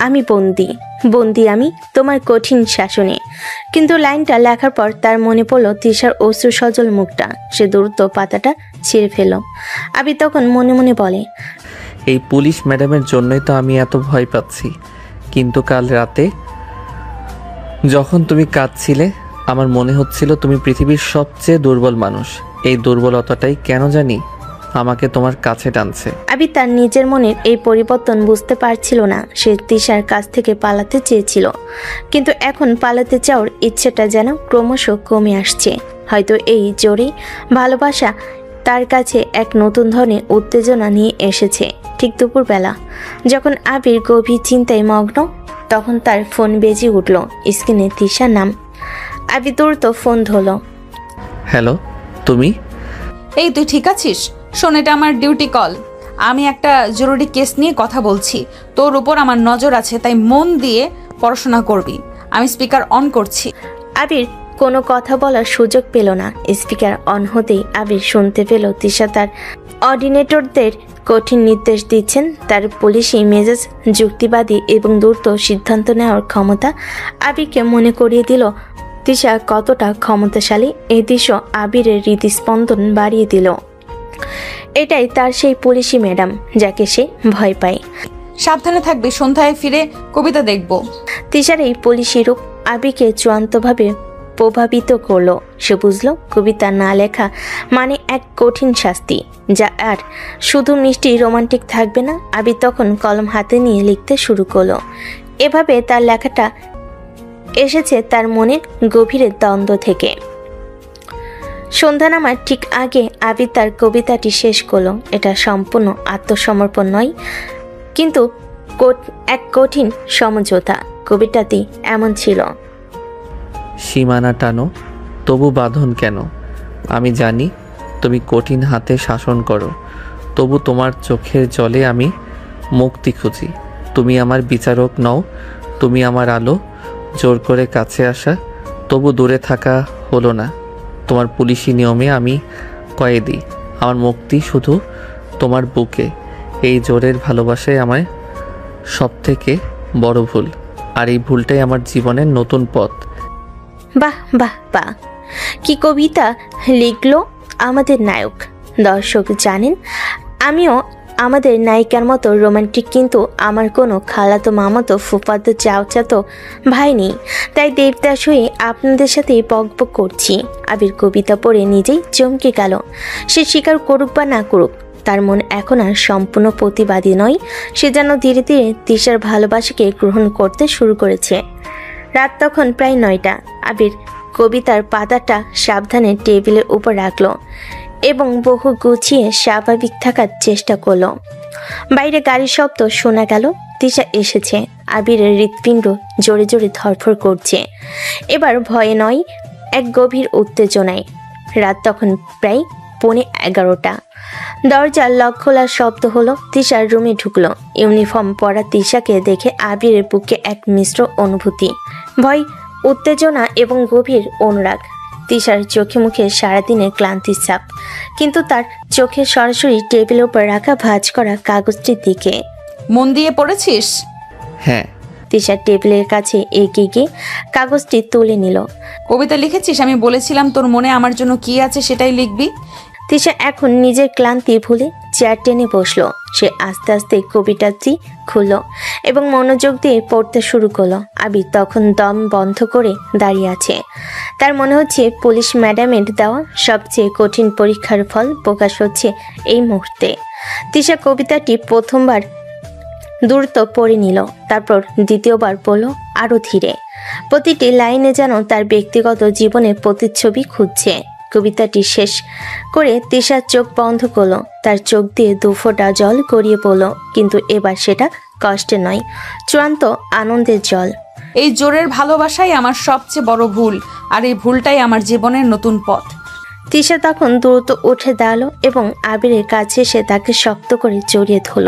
আমি বন্দি, বন্দি আমি তোমার কঠিন শাসনে। কিন্তু লাইনটা লেখার পর তার মনে পড়ল তিশার অশ্রু সজল মুখটা। সে দ্রুত পাতাটা ছিঁড়ে ফেলল। আবির তখন মনে মনে বলে, এই পুলিশ ম্যাডামের জন্যই তো আমি এত ভয় পাচ্ছি। কিন্তু কাল রাতে যখন তুমি কাঁদছিলে, আমার মনে হচ্ছিল তুমি পৃথিবীর সবচেয়ে দুর্বল মানুষ। এই দুর্বলতাটাই কেন জানি আমাকে তোমার কাছে টানছে। আবির তার নিজের মনের এই পরিবর্তন বুঝতে পারছিল না। সে তিশার কাছ থেকে পালাতে চেয়েছিল, কিন্তু এখন পালাতে চাওয়ার ইচ্ছেটা যেন ক্রমশ কমে আসছে। হয়তো এই জোরেই ভালোবাসা তার কাছে এক নতুন ধরনের উত্তেজনা নিয়ে এসেছে। ঠিক দুপুরবেলা যখন আবির গভীর চিন্তায় মগ্ন, তখন তার ফোন বেজে উঠল। স্ক্রিনে তিশার নাম। আবির দ্রুত ফোন ধরল। হ্যালো, তুমি? এই, তুই ঠিক আছিস? শোন, এটা আমার ডিউটি কল। আমি একটা জরুরি কেস নিয়ে কথা বলছি। তোর উপর আমার নজর আছে, তাই মন দিয়ে পড়াশোনা করবি। আমি স্পিকার অন করছি। আবির কোনো কথা বলার সুযোগ পেল না। স্পিকার অন হতেই আবির শুনতে পেল তিশা তার অর্ডিনেটরদের কঠিন নির্দেশ দিচ্ছেন। তার পুলিশি মেজাজ যুক্তিবাদী এবং দ্রুত সিদ্ধান্ত নেওয়ার ক্ষমতা আবিরকে মনে করিয়ে দিল তিশা কতটা ক্ষমতাশালী। এই দৃশ্য আবিরের হৃদস্পন্দন বাড়িয়ে দিল। এটাই তার সেই পুলিশি ম্যাডাম যাকে সে ভয় পায়। সাবধানে থাকবি, সন্ধ্যায় ফিরে কবিতা দেখব। তিশার এই পুলিশি রূপ আবিরকে চূড়ান্তভাবে প্রভাবিত করলো। সে বুঝলো কবিতা না লেখা মানে এক কঠিন শাস্তি, যা আর শুধু মিষ্টি রোমান্টিক থাকবে না। আবির তখন কলম হাতে নিয়ে লিখতে শুরু করলো। এভাবে তার লেখাটা এসেছে তার মনের গভীরের দ্বন্দ্ব থেকে। সন্ধ্যা নামার ঠিক আগে আবির তার কবিতাটি শেষ করলো। এটা সম্পূর্ণ আত্মসমর্পণ নয়, কিন্তু এক কঠিন সমঝোতা। কবিতাটি এমন ছিল, সীমানা টানো তবু বাঁধন কেন? আমি জানি তুমি কঠিন হাতে শাসন করো, তবু তোমার চোখের জলে আমি মুক্তি খুঁজি। তুমি আমার বিচারক নও, তুমি আমার আলো। জোর করে কাছে আসা, তবু দূরে থাকা হলো না। তোমার পুলিশি নিয়মে আমি কয়েদি, আমার মুক্তি শুধু তোমার বুকে। এই জোরের ভালোবাসায় আমার সবথেকে বড় ভুল, আর এই ভুলটাই আমার জীবনের নতুন পথ। বাহ বাহ বাহ, কি কবিতা লিখলো আমাদের নায়ক। দর্শক জানেন, আমিও আমাদের নায়িকার মতো রোমান্টিক, কিন্তু আমার কোনো খালাতো মামাতো ফুফাতো চাচাতো ভাই নেই, তাই দেবদাস হয়ে আপনাদের সাথে বকবক করছি। আবির কবিতা পড়ে নিজেই চমকে গেল। সে স্বীকার করুক বা না করুক, তার মন এখন আর সম্পূর্ণ প্রতিবাদী নয়। সে যেন ধীরে ধীরে তিশার ভালোবাসাকে গ্রহণ করতে শুরু করেছে। রাত তখন প্রায় 9টা। আবির কবিতার পাতাটা সাবধানে টেবিলের উপর রাখলো এবং বহু গুছিয়ে স্বাভাবিক থাকার চেষ্টা করলো। বাইরে গাড়ির শব্দ শোনা গেল। তিশা এসেছে। আবিরের হৃৎপিণ্ড জোরে জোরে ধরফর করছে। এবার ভয়ে নয়, এক গভীর উত্তেজনায়। রাত তখন প্রায় 11:15। দরজার লক খোলার শব্দ হলো। তিশার রুমে ঢুকলো। ইউনিফর্ম পরা তিশাকে দেখে আবিরের বুকে এক মিশ্র অনুভূতি, ভয়, উত্তেজনা এবং গভীর অনুরাগ। তিশার চোখে মুখে সারাদিনের ক্লান্তির ছাপ, কিন্তু তার চোখে সরাসরি টেবিলের উপর রাখা ভাঁজ করা কাগজটির দিকে। মন দিয়ে পড়েছিস? হ্যাঁ। তিশা টেবিলের কাছে এগিয়ে গিয়ে কাগজটি তুলে নিল। কবিতা লিখেছিস? আমি বলেছিলাম তোর মনে আমার জন্য কি আছে সেটাই লিখবি। তিশা এখন নিজের ক্লান্তি ভুলে চেয়ার টেনে বসলো। সে আস্তে আস্তে কবিতাটি খুলল এবং মনোযোগ দিয়ে পড়তে শুরু করলো। আবির তখন দম বন্ধ করে দাঁড়িয়ে আছে। তার মনে হচ্ছে পুলিশ ম্যাডামের দেওয়া সবচেয়ে কঠিন পরীক্ষার ফল প্রকাশ হচ্ছে এই মুহূর্তে। তিশা কবিতাটি প্রথমবার দ্রুত পড়ে নিল, তারপর দ্বিতীয়বার পড়ল আরও ধীরে। প্রতিটি লাইনে যেন তার ব্যক্তিগত জীবনের প্রতিচ্ছবি খুঁজছে। কবিতাটি শেষ করে তিশার চোখ বন্ধ করলো। তার চোখ দিয়ে দুফোঁটা জল গড়িয়ে পড়ল, কিন্তু এবার সেটা কষ্টের নয়, চূড়ান্ত আনন্দের জল। এই জোরের ভালোবাসাই আমার সবচেয়ে বড় ভুল, আর এই ভুলটাই আমার জীবনের নতুন পথ। তিশা তখন দ্রুত উঠে দাঁড়ালো এবং আবিরের কাছে এসে তাকে শক্ত করে জড়িয়ে ধরল।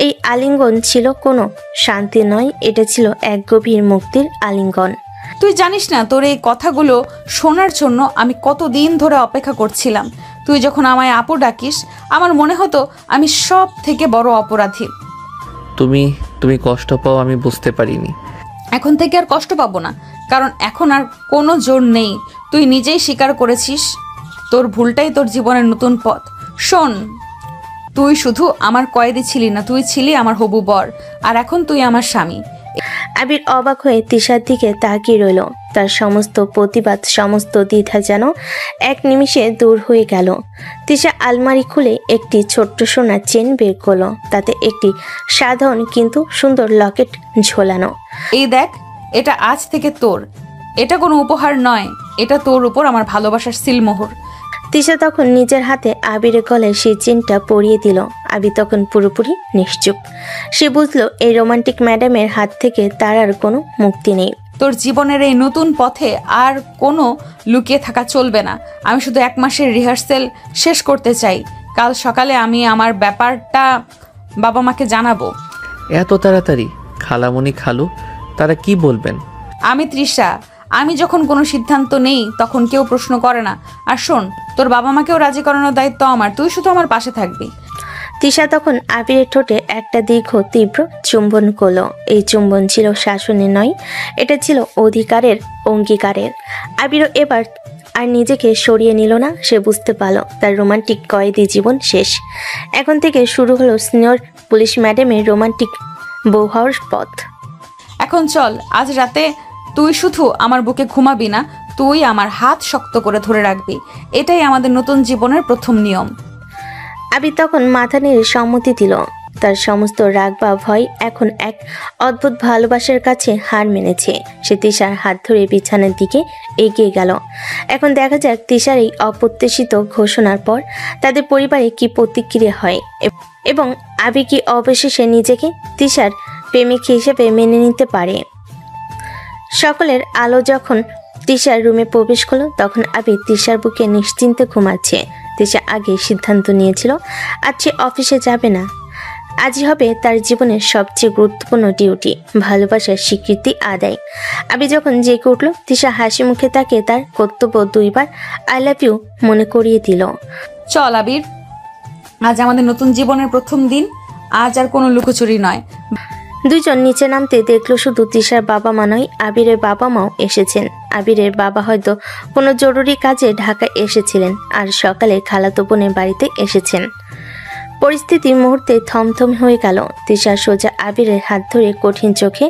এই আলিঙ্গন ছিল কোনো শান্তি নয়, এটা ছিল এক গভীর মুক্তির আলিঙ্গন। তুই জানিস না, তোর এই কথাগুলো শোনার জন্য আমি কতদিন ধরে অপেক্ষা করছিলাম। তুই যখন আমায় আপু ডাকিস, আমার মনে হতো আমি সব থেকে বড় অপরাধী। তুমি কষ্ট পাও আমি বুঝতে পারিনি। এখন থেকে আর কষ্ট পাবো না, কারণ এখন আর কোনো জোর নেই। তুই নিজেই স্বীকার করেছিস তোর ভুলটাই তোর জীবনের নতুন পথ। শোন, তুই শুধু আমার কয়েদি ছিলি না, তুই ছিলি আমার হবু বর, আর এখন তুই আমার স্বামী। আবির অবাক হয়ে তিশার দিকে তাকিয়ে রইল। তার সমস্ত প্রতিবাদ, সমস্ত দ্বিধা যেন এক নিমিষে দূর হয়ে গেল। তিশা আলমারি খুলে একটি ছোট্ট সোনার চেন বের করলো। তাতে একটি সাধারণ কিন্তু সুন্দর লকেট ঝোলানো। এই দেখ, এটা আজ থেকে তোর। এটা কোনো উপহার নয়, এটা তোর উপর আমার ভালোবাসার সিলমোহর। তিশা তখন নিজের হাতে আবিরের গলায় সেই চেনটা পরিয়ে দিল। আবির তখন পুরোপুরি নিশ্চুপ। সে বুঝলো এই রোমান্টিক ম্যাডামের হাত থেকে তার আর কোনো মুক্তি নেই। তোর জীবনের এই নতুন পথে আর কোনো লুকিয়ে থাকা চলবে না। আমি শুধু 1 মাসের রিহার্সেল শেষ করতে চাই। কাল সকালে আমি আমার ব্যাপারটা বাবা মাকে জানাবো। এত তাড়াতাড়ি? খালামণি খালু তারা কি বলবেন? আমি তৃষা, আমি যখন কোনো সিদ্ধান্ত নেই তখন কেউ প্রশ্ন করে না। আর শোন, তোর বাবা মাকেও রাজি করানোর দায়িত্ব আমার। তুই শুধু আমার পাশে থাকবি। তিশা তখন আবিরের ঠোঁটে একটা দীর্ঘ তীব্র চুম্বন করলো। এই চুম্বন ছিল শাসনের নয়, এটা ছিল অধিকারের, অঙ্গীকারের। আবিরও এবার আর নিজেকে সরিয়ে নিল না। সে বুঝতে পারল তার রোমান্টিক কয়েদি জীবন শেষ। এখন থেকে শুরু হলো সিনিয়র পুলিশ ম্যাডামের রোমান্টিক বউ হওয়ার পথ। এখন চল, আজ রাতে তুই শুধু আমার বুকে ঘুমাবি না, তুই আমার হাত শক্ত করে ধরে রাখবি। এটাই আমাদের নতুন জীবনের প্রথম নিয়ম। আবির তখন মাথা নেড়ে সম্মতি দিল। তার সমস্ত রাগ বা ভয় এখন এক অদ্ভুত ভালোবাসার কাছে হার মেনেছে। সে তিশার হাত ধরে বিছানার দিকে এগিয়ে গেল। এখন দেখা যাক তিশার এই অপ্রত্যাশিত ঘোষণার পর তাদের পরিবারে কি প্রতিক্রিয়া হয় এবং আবির কি অবশেষে নিজেকে তিশার প্রেমিক হিসেবে মেনে নিতে পারে। সকলের আলো যখন তিশার রুমে প্রবেশ করলো, তখন আবির তিশার বুকে নিশ্চিন্তে ঘুমাচ্ছে। তিশা আগে সিদ্ধান্ত নিয়েছিল আজ সে অফিসে যাবে না। আজই হবে তার জীবনের সবচেয়ে গুরুত্বপূর্ণ ডিউটি, ভালোবাসার স্বীকৃতি আদায়। আবি যখন জেগে উঠল, তিশা হাসি মুখে তাকে তার কর্তব্য 2 বার আই লাভ ইউ মনে করিয়ে দিল। চল আবির, আজ আমাদের নতুন জীবনের প্রথম দিন। আজ আর কোনো লুকোচুরি নয়। দুইজন নিচে নামতে দেখলো শুধু তিশার বাবা মা নয়, আবিরের বাবা মাও এসেছেন। আবিরের বাবা হয়তো কোনো জরুরি কাজে ঢাকায় এসেছিলেন, আর সকালে খালাতো বোনের বাড়িতে এসেছেন। পরিস্থিতি মুহূর্তে থমথম হয়ে গেল। তিশা সোজা আবিরের হাত ধরে কঠিন চোখে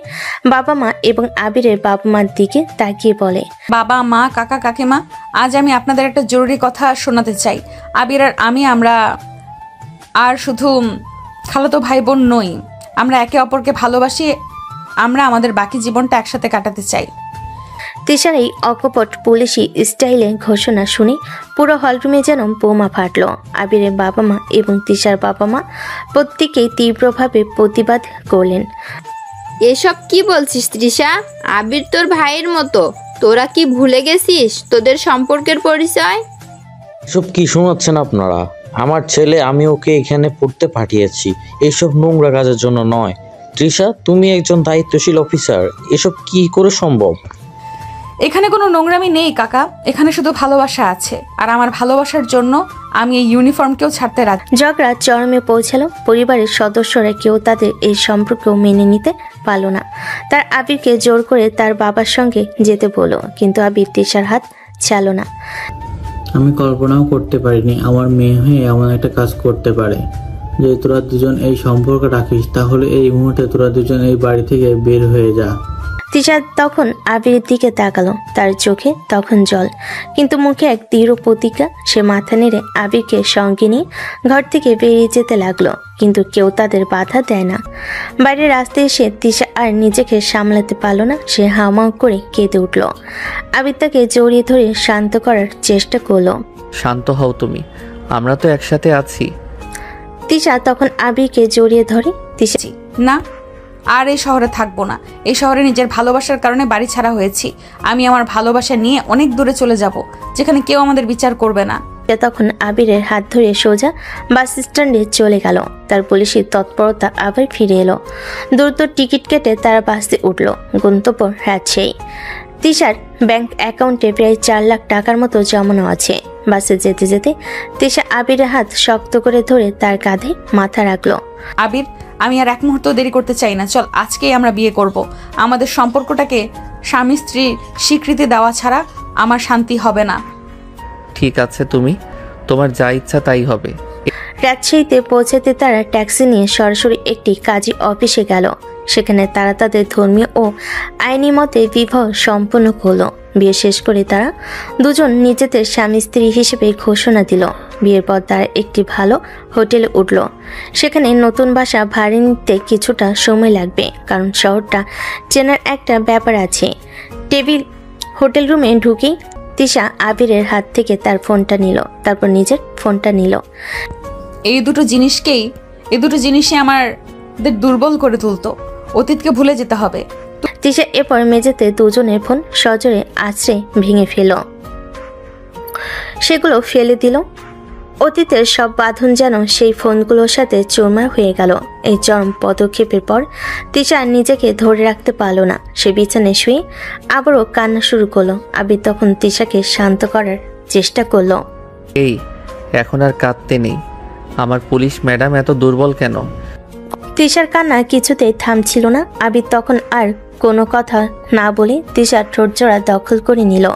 বাবা মা এবং আবিরের বাবা মার দিকে তাকিয়ে বলে, বাবা মা কাকা কাকিমা, আজ আমি আপনাদের একটা জরুরি কথা শোনাতে চাই। আবির আর আমরা আর শুধু খালাতো ভাই বোন নই, আমরা একে অপরকে ভালোবাসি। আমরা আমাদের বাকি জীবনটা একসাথে কাটাতে চাই। তিশার এই অকপট পুলিশি স্টাইলে ঘোষণা শুনে পুরো হলরুমে যেন বোমা ফাটল। আবিরের বাবা মা এবং তিশার বাবা মা প্রত্যেকেই তীব্রভাবে প্রতিবাদ করলেন। এসব কি বলছিস তৃষা? আবির তোর ভাইয়ের মতো, তোরা কি ভুলে গেছিস তোদের সম্পর্কের পরিচয়? এসব কি শোনাচ্ছেন আপনারা? আমার ছেলে, আমি ওকে এখানে পড়তে পাঠিয়েছি, এইসব নোংরা কাজের জন্য নয়। তৃষা, তুমি একজন দায়িত্বশীল অফিসার, এসব কি করে সম্ভব? এখানে কোনো নোংরামি নেই কাকা, এখানে শুধু ভালোবাসা আছে। আর আমার ভালোবাসার জন্য আমি এই ইউনিফর্মকেও ছাড়তে রাজি। ঝগড়া চরমে পৌঁছালো। পরিবারের সদস্যরা কেউ তাদের এই সম্পর্কেও মেনে নিতে পারল না। তার আবিরকে জোর করে তার বাবার সঙ্গে যেতে বলল, কিন্তু আবির তিশার হাত ছাড়ল না। আমি কল্পনাও করতে পারিনি আমার মেয়ে হয়ে এমন একটা কাজ করতে পারে। যে তোরা দুজন এই সম্পর্ক রাখিস, তাহলে এই মুহূর্তে তোরা দুজন এই বাড়ি থেকে বের হয়ে যা। তিশা তখন আবিরের দিকে তাকালো, তার চোখে তখন জল, কিন্তু মুখে এক দৃঢ় প্রতিজ্ঞা। সে মাথা নেড়ে আবিরকে সঙ্গে নিয়ে ঘর থেকে বেরিয়ে যেতে লাগলো, কিন্তু কেউ তাদের বাধা দেয় না। বাইরের রাস্তায় এসে তিশা আর নিজেকে সামলাতে পারল না, সে হাউমাউ করে কেঁদে উঠল। আবির তাকে জড়িয়ে ধরে শান্ত করার চেষ্টা করলো। শান্ত হও তুমি, আমরা তো একসাথে আছি। তিশা তখন আবিরকে জড়িয়ে ধরে। তিশা না, আর এই শহরে থাকবো না। এই শহরে নিজের ভালোবাসার কারণে বাড়ি ছাড়া হয়েছি। আমি আমার ভালোবাসা নিয়ে অনেক দূরে চলে যাব, যেখানে কেউ আমাদের বিচার করবে না। তখন আবিরের হাত ধরে সোজা বাস স্ট্যান্ডে চলে গেল। তার পুলিশের তৎপরতা আবার ফিরে এলো। দ্রুত টিকিট কেটে তারা বাসে উঠল। গন্তব্য রাজশাহী। তিশার ব্যাংক অ্যাকাউন্টে প্রায় 4 লাখ টাকার মতো জমানো আছে। বাসে যেতে যেতে তিশা আবিরের হাত শক্ত করে ধরে তার কাঁধে মাথা রাখলো। আবির, আমি আর এক মুহূর্ত দেরি করতে চাই না। চল, আজকেই আমরা বিয়ে করব। আমাদের সম্পর্কটাকে স্বামী স্ত্রীর স্বীকৃতি দেওয়া ছাড়া আমার শান্তি হবে না। ঠিক আছে, তোমার যা ইচ্ছা তাই হবে। রাজশাহীতে পৌঁছাতে তারা ট্যাক্সি নিয়ে সরাসরি একটি কাজী অফিসে গেল। সেখানে তারা তাদের ধর্মীয় ও আইনি মতে বিবাহ সম্পন্ন করলো। বিয়ে শেষ করে তারা দুজন নিজেদের স্বামী স্ত্রী হিসেবে ঘোষণা দিল। বিয়ের পর তারা একটি ভালো হোটেলে উঠল। সেখানে নতুন বাসা ভাড়া নিতে কিছুটা সময় লাগবে, কারণ শহরটা চেনার একটা ব্যাপার আছে। হোটেল রুমে ঢুকেই তিশা আবিরের হাত থেকে তার ফোনটা নিল, তারপর নিজের ফোনটা নিল। এই দুটো জিনিসই আমাদের দুর্বল করে তুলতো। অতীতকে ভুলে যেতে হবে। তিশা এরপর মেঝেতে দুজনের ফোন সজোরে আছড়ে ভেঙে সেগুলো ফেলে দিল। অতীতের সব বাঁধন যেন সেই ফোনগুলোর সাথে চুরমার হয়ে গেল। এই চরম পদক্ষেপের পর তিশা নিজেকে ধরে রাখতে পারল না। সে বিছানায় শুয়ে আবারও কান্না শুরু করলো। আবির তখন তিশাকে শান্ত করার চেষ্টা করলো। এই, এখন আর কাঁদতে নেই। আমার পুলিশ ম্যাডাম এত দুর্বল কেন? তিশার কান্না কিছুতেই থামছিল না। আবির তখন আর কোনো কথা না বলে তিশার ঠোঁটজোড়া দখল করে নিল।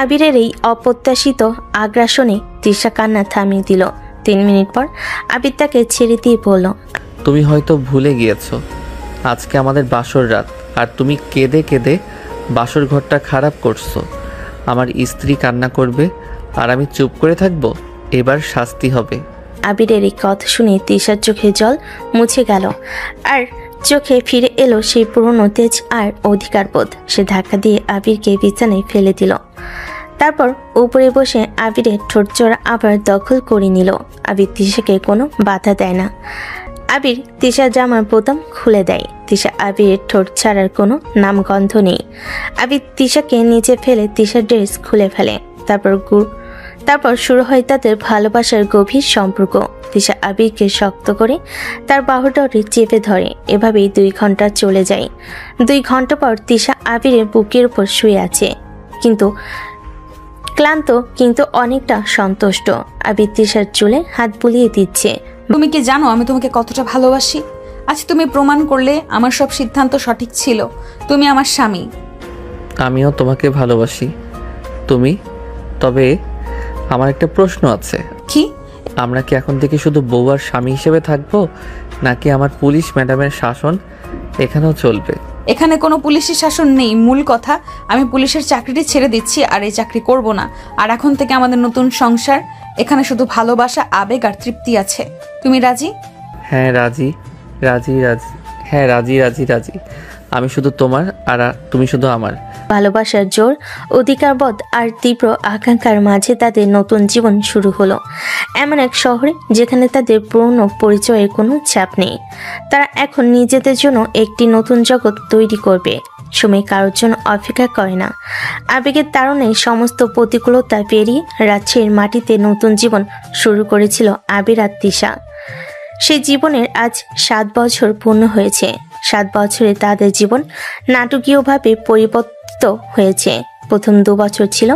আবিরের এই অপ্রত্যাশিত আগ্রাসনে তিশা কান্না থামিয়ে দিল। 3 মিনিট পর আবির তাকে ছেড়ে দিয়ে বলল, তুমি হয়তো ভুলে গিয়েছো আজকে আমাদের বাসর রাত, আর তুমি কেঁদে কেঁদে বাসর ঘরটা খারাপ করছো। আমার স্ত্রী কান্না করবে আর আমি চুপ করে থাকবো? এবার শাস্তি হবে। আবিরের এই কথা শুনে তিশার চোখে জল মুছে গেল, আর চোখে ফিরে এলো সেই পুরনো তেজ আর অধিকার বোধ। সে ধাক্কা দিয়ে আবিরকে বিছানায় ফেলে দিল। তারপর উপরে বসে আবিরের ঠোঁটজোড়া আবার দখল করে নিল। আবির তিশাকে কোনো বাধা দেয় না। আবির তিশার জামার বোতাম খুলে দেয়। তিশা আবিরের ঠোঁট ছাড়ার কোনো নামগন্ধ নেই। আবির তিশাকে নিচে ফেলে তিশার ড্রেস খুলে ফেলে। তারপর শুরু হয় তাদের ভালোবাসার গভীর সম্পর্ক। তিশা আবিরকে শক্ত করে তার বাহুডরে চেপে ধরে। এভাবেই 2 ঘন্টা চলে যায়। 2 ঘন্টা পর তিশা আবিরের বুকের উপর শুয়ে আছে, কিন্তু ক্লান্ত, কিন্তু অনেকটা সন্তুষ্ট। আবির তিশার চুলে হাত বুলিয়ে দিচ্ছে। তুমি কি জানো আমি তোমাকে কতটা ভালোবাসি? আজ তুমি প্রমাণ করলে আমার সব সিদ্ধান্ত সঠিক ছিল। তুমি আমার স্বামী। আমিও তোমাকে ভালোবাসি। তবে আমার একটা প্রশ্ন আছে। কি? আমরা কি এখন থেকে শুধু বউ আর স্বামী হিসেবে থাকবো, নাকি আমার পুলিশ ম্যাডামের শাসন এখানেও চলবে? এখানে কোনো পুলিশি শাসন নেই। মূল কথা, আমি পুলিশের চাকরিটি ছেড়ে দিচ্ছি আর এই চাকরি করব না। আর এখন থেকে আমাদের নতুন সংসার। এখানে শুধু ভালোবাসা, আবেগ আর তৃপ্তি আছে। তুমি রাজি? হ্যাঁ রাজি। হ্যাঁ রাজি। আমি শুধু তোমার আর তুমি শুধু আমার। ভালোবাসার জোর, অধিকারবোধ আর তীব্র আকাঙ্ক্ষার মাঝে তাদের নতুন জীবন শুরু হলো এমন এক শহরে যেখানে তাদের পুরনো পরিচয়ের কোনো চাপ নেই। তারা এখন নিজেদের জন্য একটি নতুন জগৎ তৈরি করবে। সময় কারোর জন্য অপেক্ষা করে না। আবেগের তাড়নায় সমস্ত প্রতিকূলতা পেরিয়ে রাজশাহীর মাটিতে নতুন জীবন শুরু করেছিল আবির আর তিশা। সেই জীবনের আজ 7 বছর পূর্ণ হয়েছে। 7 বছরে তাদের জীবন নাটকীয়ভাবে পরিবর্তিত হয়েছে। প্রথম 2 বছর ছিল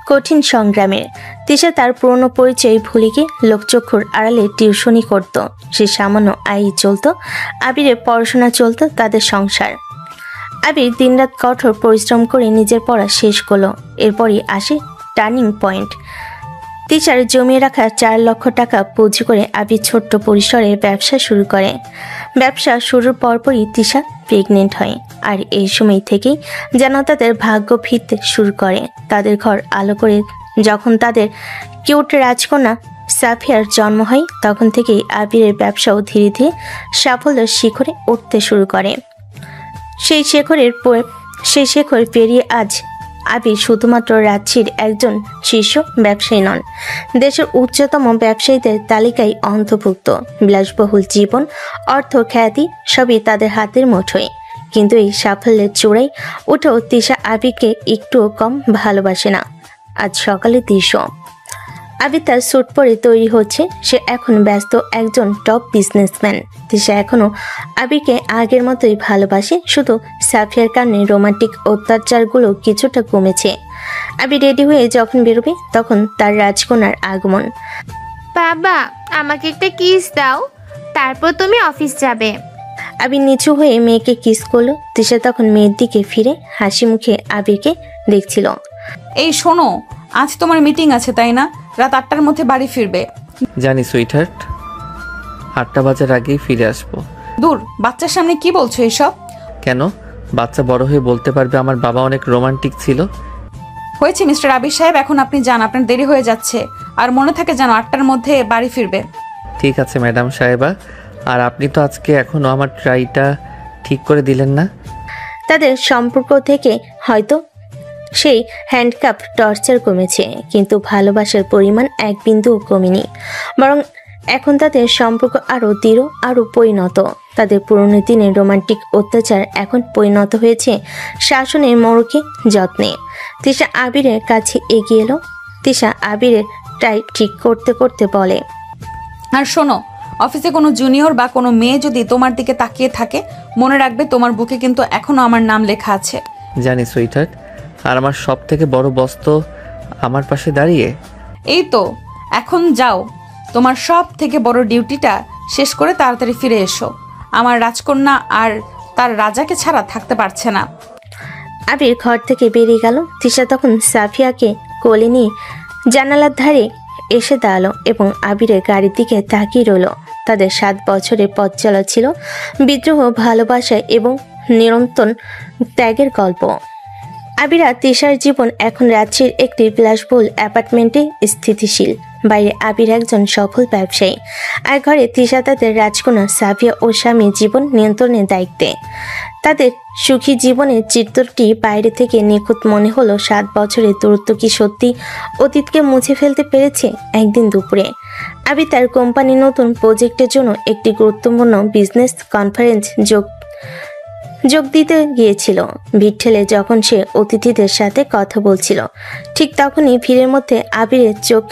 কঠিন সংগ্রামের। তিশা তার পুরনো পরিচয় ভুলে গিয়ে লোকচক্ষুর আড়ালে টিউশনি করত। সে সামান্য আয় চলত। আবিরের পড়াশোনা চলত, তাদের সংসার। আবির দিনরাত কঠোর পরিশ্রম করে নিজের পড়া শেষ করলো। এরপরই আসে টার্নিং পয়েন্ট। তিশার জমিয়ে রাখা 4 লক্ষ টাকা পুঁজি করে আবির ছোট্ট পরিসরে ব্যবসা শুরু করে। ব্যবসা শুরুর পরপরই তিশা প্রেগনেন্ট হয়। আর এই সময় থেকেই যেন তাদের ভাগ্য ফিরতে শুরু করে। তাদের ঘর আলো করে যখন তাদের কিউট রাজকন্যা সাফিয়ার জন্ম হয়, তখন থেকেই আবিরের ব্যবসাও ধীরে ধীরে সাফল্যের শিখরে উঠতে শুরু করে। সেই শেখর পেরিয়ে আজ আবির শুধুমাত্র রাজশাহীর একজন শীর্ষ ব্যবসায়ী নন, দেশের উচ্চতম ব্যবসায়ীদের তালিকায় অন্তর্ভুক্ত। বিলাসবহুল জীবন, অর্থ, খ্যাতি সবই তাদের হাতের মুঠোয়। কিন্তু এই সাফল্যের চূড়ায় উঠেও তিশা আবিরকে একটুও কম ভালোবাসে না। আজ সকালে দৃশ্য, আবির তার স্যুট পরে তৈরি হচ্ছে। সে এখন ব্যস্ত একজন টপ বিজনেসম্যান। তিশা এখনো আবিরকে আগের মতোই ভালোবাসে, শুধু সাফিয়ার কারণে রোমান্টিক অত্যাচারগুলো কিছুটা কমেছে। আবির রেডি হয়ে যখন বেরোবে, তখন তার রাজকন্যার আগমন। বাবা, আমাকে একটা কিস দাও, তারপর তুমি অফিস যাবে। আবির নিচু হয়ে মেয়েকে কিস করলো। তিশা তখন মেয়ের দিকে ফিরে হাসি মুখে আবিরকে দেখছিল। এই শোনো, আজ তোমার মিটিং আছে তাই না? রাত 8টার মধ্যে বাড়ি ফিরবে। জানি সুইটহার্ট, 8টা বাজার আগেই ফিরে আসবো। দূর, বাচ্চার সামনে কি বলছো এসব? কেন? বাচ্চা বড় হয়ে বলতে পারবে আমার বাবা অনেক রোমান্টিক ছিল। হয়েছে মিস্টার আবির সাহেব, এখন আপনি যান, আপনার দেরি হয়ে যাচ্ছে। আর মনে থাকে যেন 8টার মধ্যে বাড়ি ফিরবে। ঠিক আছে ম্যাডাম সাহেবা। আর আপনি তো আজকে এখনো আমার ট্রাইটা ঠিক করে দিলেন না। তাদের সম্পর্ক থেকে হয়তো সেই হ্যান্ডকাপ টর্চার কমেছে, কিন্তু ভালোবাসার পরিমাণ এক বিন্দুও কমেনি। বরং এখন তাদের সম্পর্ক আরও দৃঢ়, আরও পরিণত। তাদের পুরনো দিনের রোমান্টিক অত্যাচার এখন পরিণত হয়েছে শাসনের মোড়কে যত্নে। তিশা আবিরের কাছে এগিয়ে এলো। তিশা আবিরের টাই ঠিক করতে করতে বলে, আর শোনো, অফিসে কোনো জুনিয়র বা কোনো মেয়ে যদি তোমার দিকে তাকিয়ে থাকে, মনে রাখবে তোমার বুকে কিন্তু এখনো আমার নাম লেখা আছে। জানি সুইটহার্ট। আর আমার সব থেকে বড় বস তো আমার পাশে দাঁড়িয়ে। এই তো, এখন যাও, তোমার সব থেকে বড় ডিউটিটা শেষ করে তাড়াতাড়ি ফিরে এসো। আমার রাজকন্যা আর তার রাজাকে ছাড়া থাকতে পারছে না। আবির ঘর থেকে বেরিয়ে গেল। তিশা তখন সাফিয়াকে কোলে নিয়ে জানালার ধারে এসে দাঁড়ালো এবং আবিরের গাড়ির দিকে তাকিয়ে রইল। তাদের 7 বছরের পথ চলা ছিল বিদ্রোহ, ভালোবাসা এবং নিরন্তর ত্যাগের গল্প। আবির আর তিশার জীবন এখন রাজশাহীর একটি বিলাসবহুল অ্যাপার্টমেন্টে স্থিতিশীল। বাইরে আবির একজন সফল ব্যবসায়ী, আর ঘরে তিশা তাদের রাজকন্যা সাফিয়া ও স্বামী জীবন নিয়ন্ত্রণের দায়িত্বে। তাদের সুখী জীবনের চিত্রটি বাইরে থেকে নিখুঁত মনে হলো। 7 বছরের দূরত্ব কি সত্যি অতীতকে মুছে ফেলতে পেরেছে? একদিন দুপুরে আবির তার কোম্পানির নতুন প্রজেক্টের জন্য একটি গুরুত্বপূর্ণ বিজনেস কনফারেন্স যোগ দিতে গিয়েছিল। ভিড় ঠেলে যখন সে অতিথিদের সাথে কথা বলছিল, ঠিক তখনই ভিড়ের মধ্যে আবিরের চোখ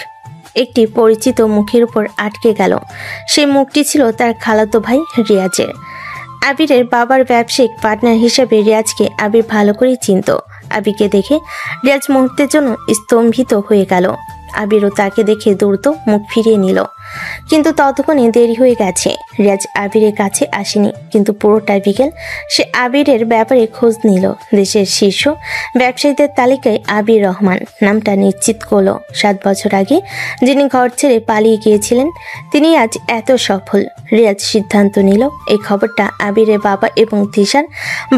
একটি পরিচিত মুখের উপর আটকে গেল। সেই মুখটি ছিল তার খালাতো ভাই রিয়াজের। আবিরের বাবার ব্যবসায়িক পার্টনার হিসেবে রিয়াজকে আবির ভালো করেই চিনত। আবিরকে দেখে রিয়াজ মুহূর্তের জন্য স্তম্ভিত হয়ে গেল। আবিরও তাকে দেখে দ্রুত মুখ ফিরিয়ে নিল, কিন্তু ততক্ষণে দেরি হয়ে গেছে। রিয়াজ আবিরের কাছে আসেনি, কিন্তু পুরোটা বিকেল সে আবিরের ব্যাপারে খোঁজ নিল। দেশের শীর্ষ ব্যবসায়ীদের তালিকায় আবির রহমান নামটা নিশ্চিত করলো। 7 বছর আগে যিনি ঘর ছেড়ে পালিয়ে গিয়েছিলেন, তিনি আজ এত সফল। রিয়াজ সিদ্ধান্ত নিল এই খবরটা আবিরের বাবা এবং তিশার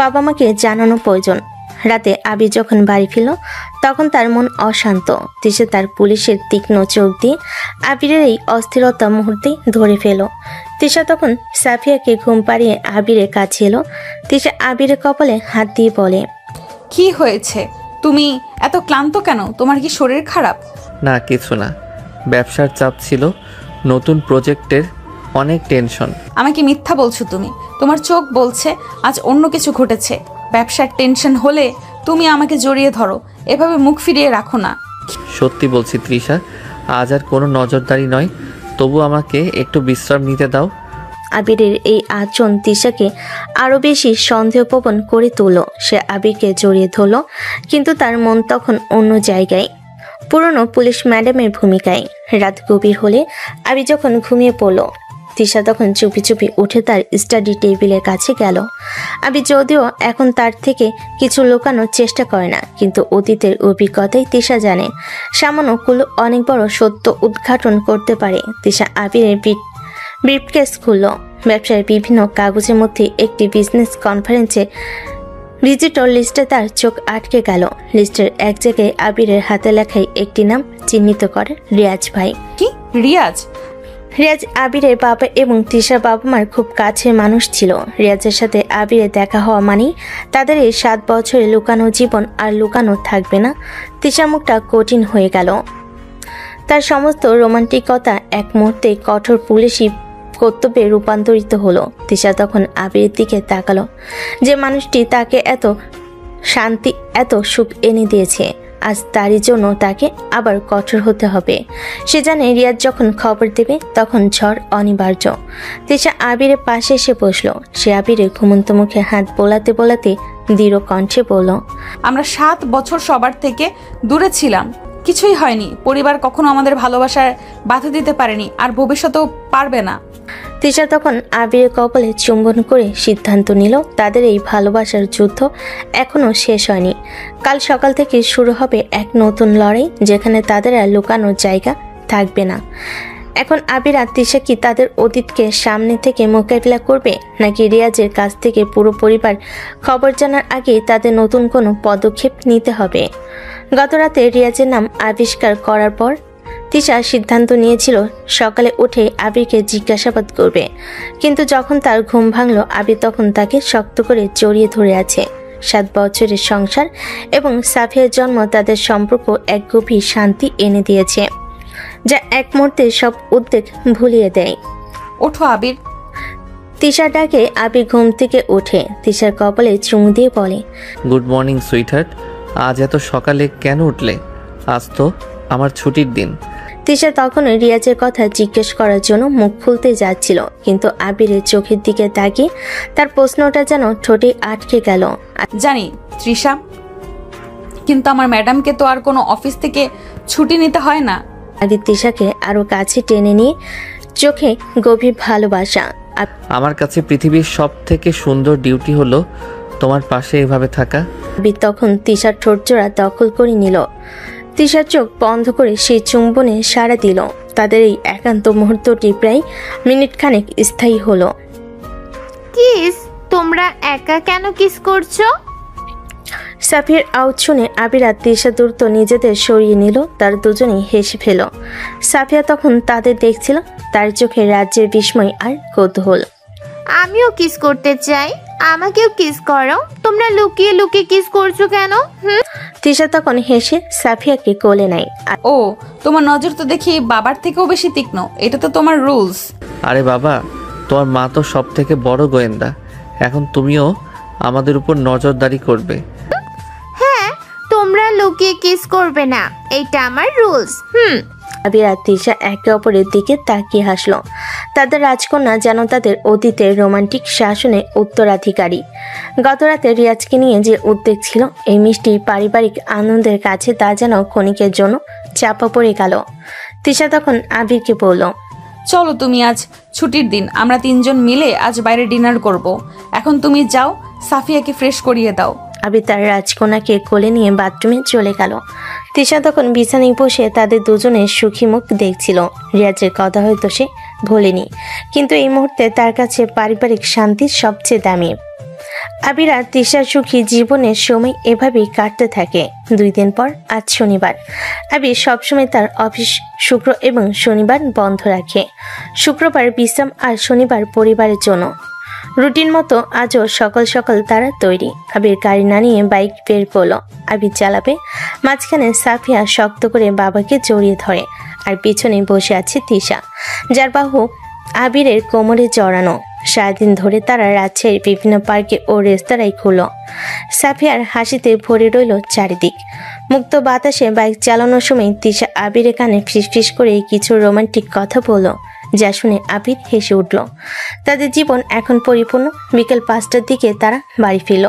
বাবা মাকে জানানো প্রয়োজন। রাতে আবির যখন বাড়ি ফিরল, তখন তার মন অশান্ত। তিশা তার পুলিশের তীক্ষ্ণ চোখ দিয়ে আবিরের এই অস্থিরতা মুহূর্তে ধরে ফেল। তিশা তখন সাফিয়াকে ঘুম পাড়িয়ে আবিরের কাছে এলো। তিশা আবিরের কপালে হাত দিয়ে বলে, কি হয়েছে? তুমি এত ক্লান্ত কেন? তোমার কি শরীর খারাপ? না, কিছু না। ব্যবসার চাপ ছিল, নতুন প্রজেক্টের অনেক টেনশন। আমাকে মিথ্যা বলছো তুমি। তোমার চোখ বলছে আজ অন্য কিছু ঘটেছে। ব্যবসার টেনশন হলে তুমি আমাকে জড়িয়ে ধরো, এভাবে মুখ ফিরিয়ে রাখো না। সত্যি বলছি তৃষা, আজ আর কোনো নজরদারি নয়, তবু আমাকে একটু বিশ্রাম নিতে দাও। আবিরের এই আচরণ তিশাকে আরো বেশি সন্দেহপ্রবণ করে তুলল। সে আবিরকে জড়িয়ে ধরল, কিন্তু তার মন তখন অন্য জায়গায়, পুরনো পুলিশ ম্যাডামের ভূমিকায়। রাত গভীর হলে আবির যখন ঘুমিয়ে পড়ল, তিশা তখন চুপি চুপি উঠে তার স্টাডি টেবিলের কাছে গেল। আবির যদিও এখন তার থেকে কিছু লুকানোর চেষ্টা করে না, কিন্তু অতীতের অভিজ্ঞতায় তিশা জানে সামান্য কুলু অনেক বড় সত্য উদ্ঘাটন করতে পারে। তিশা আবিরের ব্রিফকেস খুলল। ব্যবসার বিভিন্ন কাগজের মধ্যে একটি বিজনেস কনফারেন্সে ভিজিটর লিস্টে তার চোখ আটকে গেল। লিস্টের এক জায়গায় আবিরের হাতে লেখায় একটি নাম চিহ্নিত করে, রিয়াজ ভাই। কি রিয়াজ? রিয়াজ আবিরের বাবা এবং তিশার বাবা মার খুব কাছের মানুষ ছিল। রিয়াজের সাথে আবিরের দেখা হওয়া মানেই তাদের এই 7 বছরে লুকানো জীবন আর লুকানো থাকবে না। তিশার মুখটা কঠিন হয়ে গেল। তার সমস্ত রোমান্টিকতা এক মুহূর্তে কঠোর পুলিশি কর্তব্যে রূপান্তরিত হলো। তিশা তখন আবিরের দিকে তাকালো, যে মানুষটি তাকে এত শান্তি এত সুখ এনে দিয়েছে, আজ তারই জন্য তাকে আবার কঠোর হতে হবে। সে জানে রিয়াজ যখন খবর দেবে তখন ঝড় অনিবার্য। তিশা আবিরের পাশে এসে বসলো। সে আবিরের ঘুমন্ত মুখে হাত বোলাতে বোলাতে দৃঢ় কণ্ঠে বলল, আমরা 7 বছর সবার থেকে দূরে ছিলাম, কিছুই হয়নি। পরিবার কখনো আমাদের ভালোবাসার বাধা দিতে পারেনি, আর ভবিষ্যতেও পারবে না। তিশা তখন আবিরের কপালে চুম্বন করে সিদ্ধান্ত নিল তাদের এই ভালোবাসার যুদ্ধ এখনো শেষ হয়নি। কাল সকাল থেকে শুরু হবে এক নতুন লড়াই, যেখানে তাদের আর লুকানোর জায়গা থাকবে না। এখন আবির আর তিশা কি তাদের অতীতকে সামনে থেকে মোকাবিলা করবে, নাকি রিয়াজের কাছ থেকে পুরো পরিবার খবর জানার আগে তাদের নতুন কোনো পদক্ষেপ নিতে হবে? গতরাতে রিয়াজের নাম আবিষ্কার করার পর তিশা সিদ্ধান্ত নিয়েছিল সকালে উঠে আবিরকে জিজ্ঞাসাবাদ করবে, কিন্তু যখন তার ঘুম ভাঙল, আবির তখন তাকে শক্ত করে জড়িয়ে ধরে আছে। 7 বছরের সংসার এবং সাফিয়ার জন্ম তাদের সম্পর্ক এক গভীর শান্তি এনে দিয়েছে, যা এক মুহূর্তে সব উদ্বেগ ভুলিয়ে দেয়। ওঠো আবির। তিশা ডাকে আবির ঘুম থেকে ওঠে। তিশার কপালে চুমু দিয়ে বলে, গুড মর্নিং সুইটহার্ট। আজ এত সকালে কেন উঠলে? আজ তো আমার ছুটির দিন। তিশা তখন রিয়াজের কথা জিজ্ঞেস করার জন্য মুখ খুলতে যাচ্ছিল, কিন্তু আবিরের চোখের দিকে তাকিয়ে তার প্রশ্নটা যেন ঠোঁটে আটকে গেল। জানি তৃষা, কিন্তু আমার ম্যাডামকে তো আর কোনো অফিস থেকে ছুটি নিতে হয় না। আবির তিশাকে আরো কাছে টেনে নিয়ে চোখে গভীর ভালোবাসা। আমার কাছে পৃথিবীর সব থেকে সুন্দর ডিউটি হলো তোমার পাশে এভাবে থাকা। আবির তখন তিশার ঠোঁটজোড়া দখল করে নিল। তিশার চোখ বন্ধ করে সেই চুম্বনে সাড়া দিল। তাদের এই একান্ত মুহূর্তটি প্রায় মিনিট খানেক স্থায়ী হলো। কিস? তোমরা একা কেন কিস করছো? সাফিয়ার আওয়াজ শুনে আবির আর তিশা দ্রুত নিজেদের সরিয়ে নিল। তার দুজনেই হেসে ফেল। সাফিয়া তখন তাদের দেখছিল, তার চোখে রাজ্যের বিস্ময় আর কৌতূহল। আমিও কিস করতে চাই, আমাকেও কিস করো। তোমরা লুকিয়ে লুকিয়ে কিস করছো কেন? তিশা তখন হেসে সাফিয়াকে কোলে নেয়। ও, তোমার নজর তো দেখি বাবার থেকেও বেশি তীক্ষ্ণ। এটা তো তোমার রুলস। আরে বাবা, তোমার মা তো সব থেকে বড় গোয়েন্দা। এখন তুমিও আমাদের উপর নজরদারি করবে। হ্যাঁ, তোমরা লুকিয়ে কিস করবে না, এটা আমার রুলস। আবির আর তিশা একে অপরের দিকে তাকিয়ে হাসলো। তাদের রাজকন্যা যেন তাদের অতীতের রোমান্টিক শাসনে উত্তরাধিকারী। গত রাতে রিয়াজকে নিয়ে যে উদ্বেগ ছিল, এই মিষ্টি পারিবারিক আনন্দের কাছে তা যেন ক্ষণিকের জন্য চাপা পড়ে গেল। তিশা তখন আবিরকে বলল, চলো, তুমি আজ ছুটির দিন, আমরা 3 জন মিলে আজ বাইরে ডিনার করব। এখন তুমি যাও, সাফিয়াকে ফ্রেশ করিয়ে দাও। আবির তার রাজকন্যাকে কোলে নিয়ে বাথরুমে চলে গেল। তিশা তখন বিছানায় বসে তাদের দুজনের সুখী মুখ দেখছিল। রিয়াজের কথা হয়তো সে ভোলেনি, কিন্তু এই মুহূর্তে তার কাছে পারিবারিক শান্তি সবচেয়ে দামি। আবির আর তিশার সুখী জীবনের সময় এভাবেই কাটতে থাকে। 2 দিন পর আজ শনিবার। আবির সবসময় তার অফিস শুক্র এবং শনিবার বন্ধ রাখে। শুক্রবার বিশ্রাম আর শনিবার পরিবারের জন্য। রুটিন মতো আজও সকাল সকাল তারা তৈরি। আবির গাড়ি না নিয়ে বাইক বের করলো। আবির চালাবে, মাঝখানে সাফিয়া শক্ত করে বাবাকে জড়িয়ে ধরে, আর পিছনে বসে আছে তিশা, যার বাহু আবিরের কোমরে জড়ানো। সারাদিন ধরে তারা রাজশাহীর বিভিন্ন পার্কে ও রেস্তোরাঁয় ঘুরল। সাফিয়ার হাসিতে ভরে রইল চারিদিক। মুক্ত বাতাসে বাইক চালানোর সময় তিশা আবিরের কানে ফিসফিস করে কিছু রোমান্টিক কথা বলল, যা শুনে আবির হেসে উঠল। তাদের জীবন এখন পরিপূর্ণ। বিকেল 5টার দিকে তারা বাড়ি ফিরল।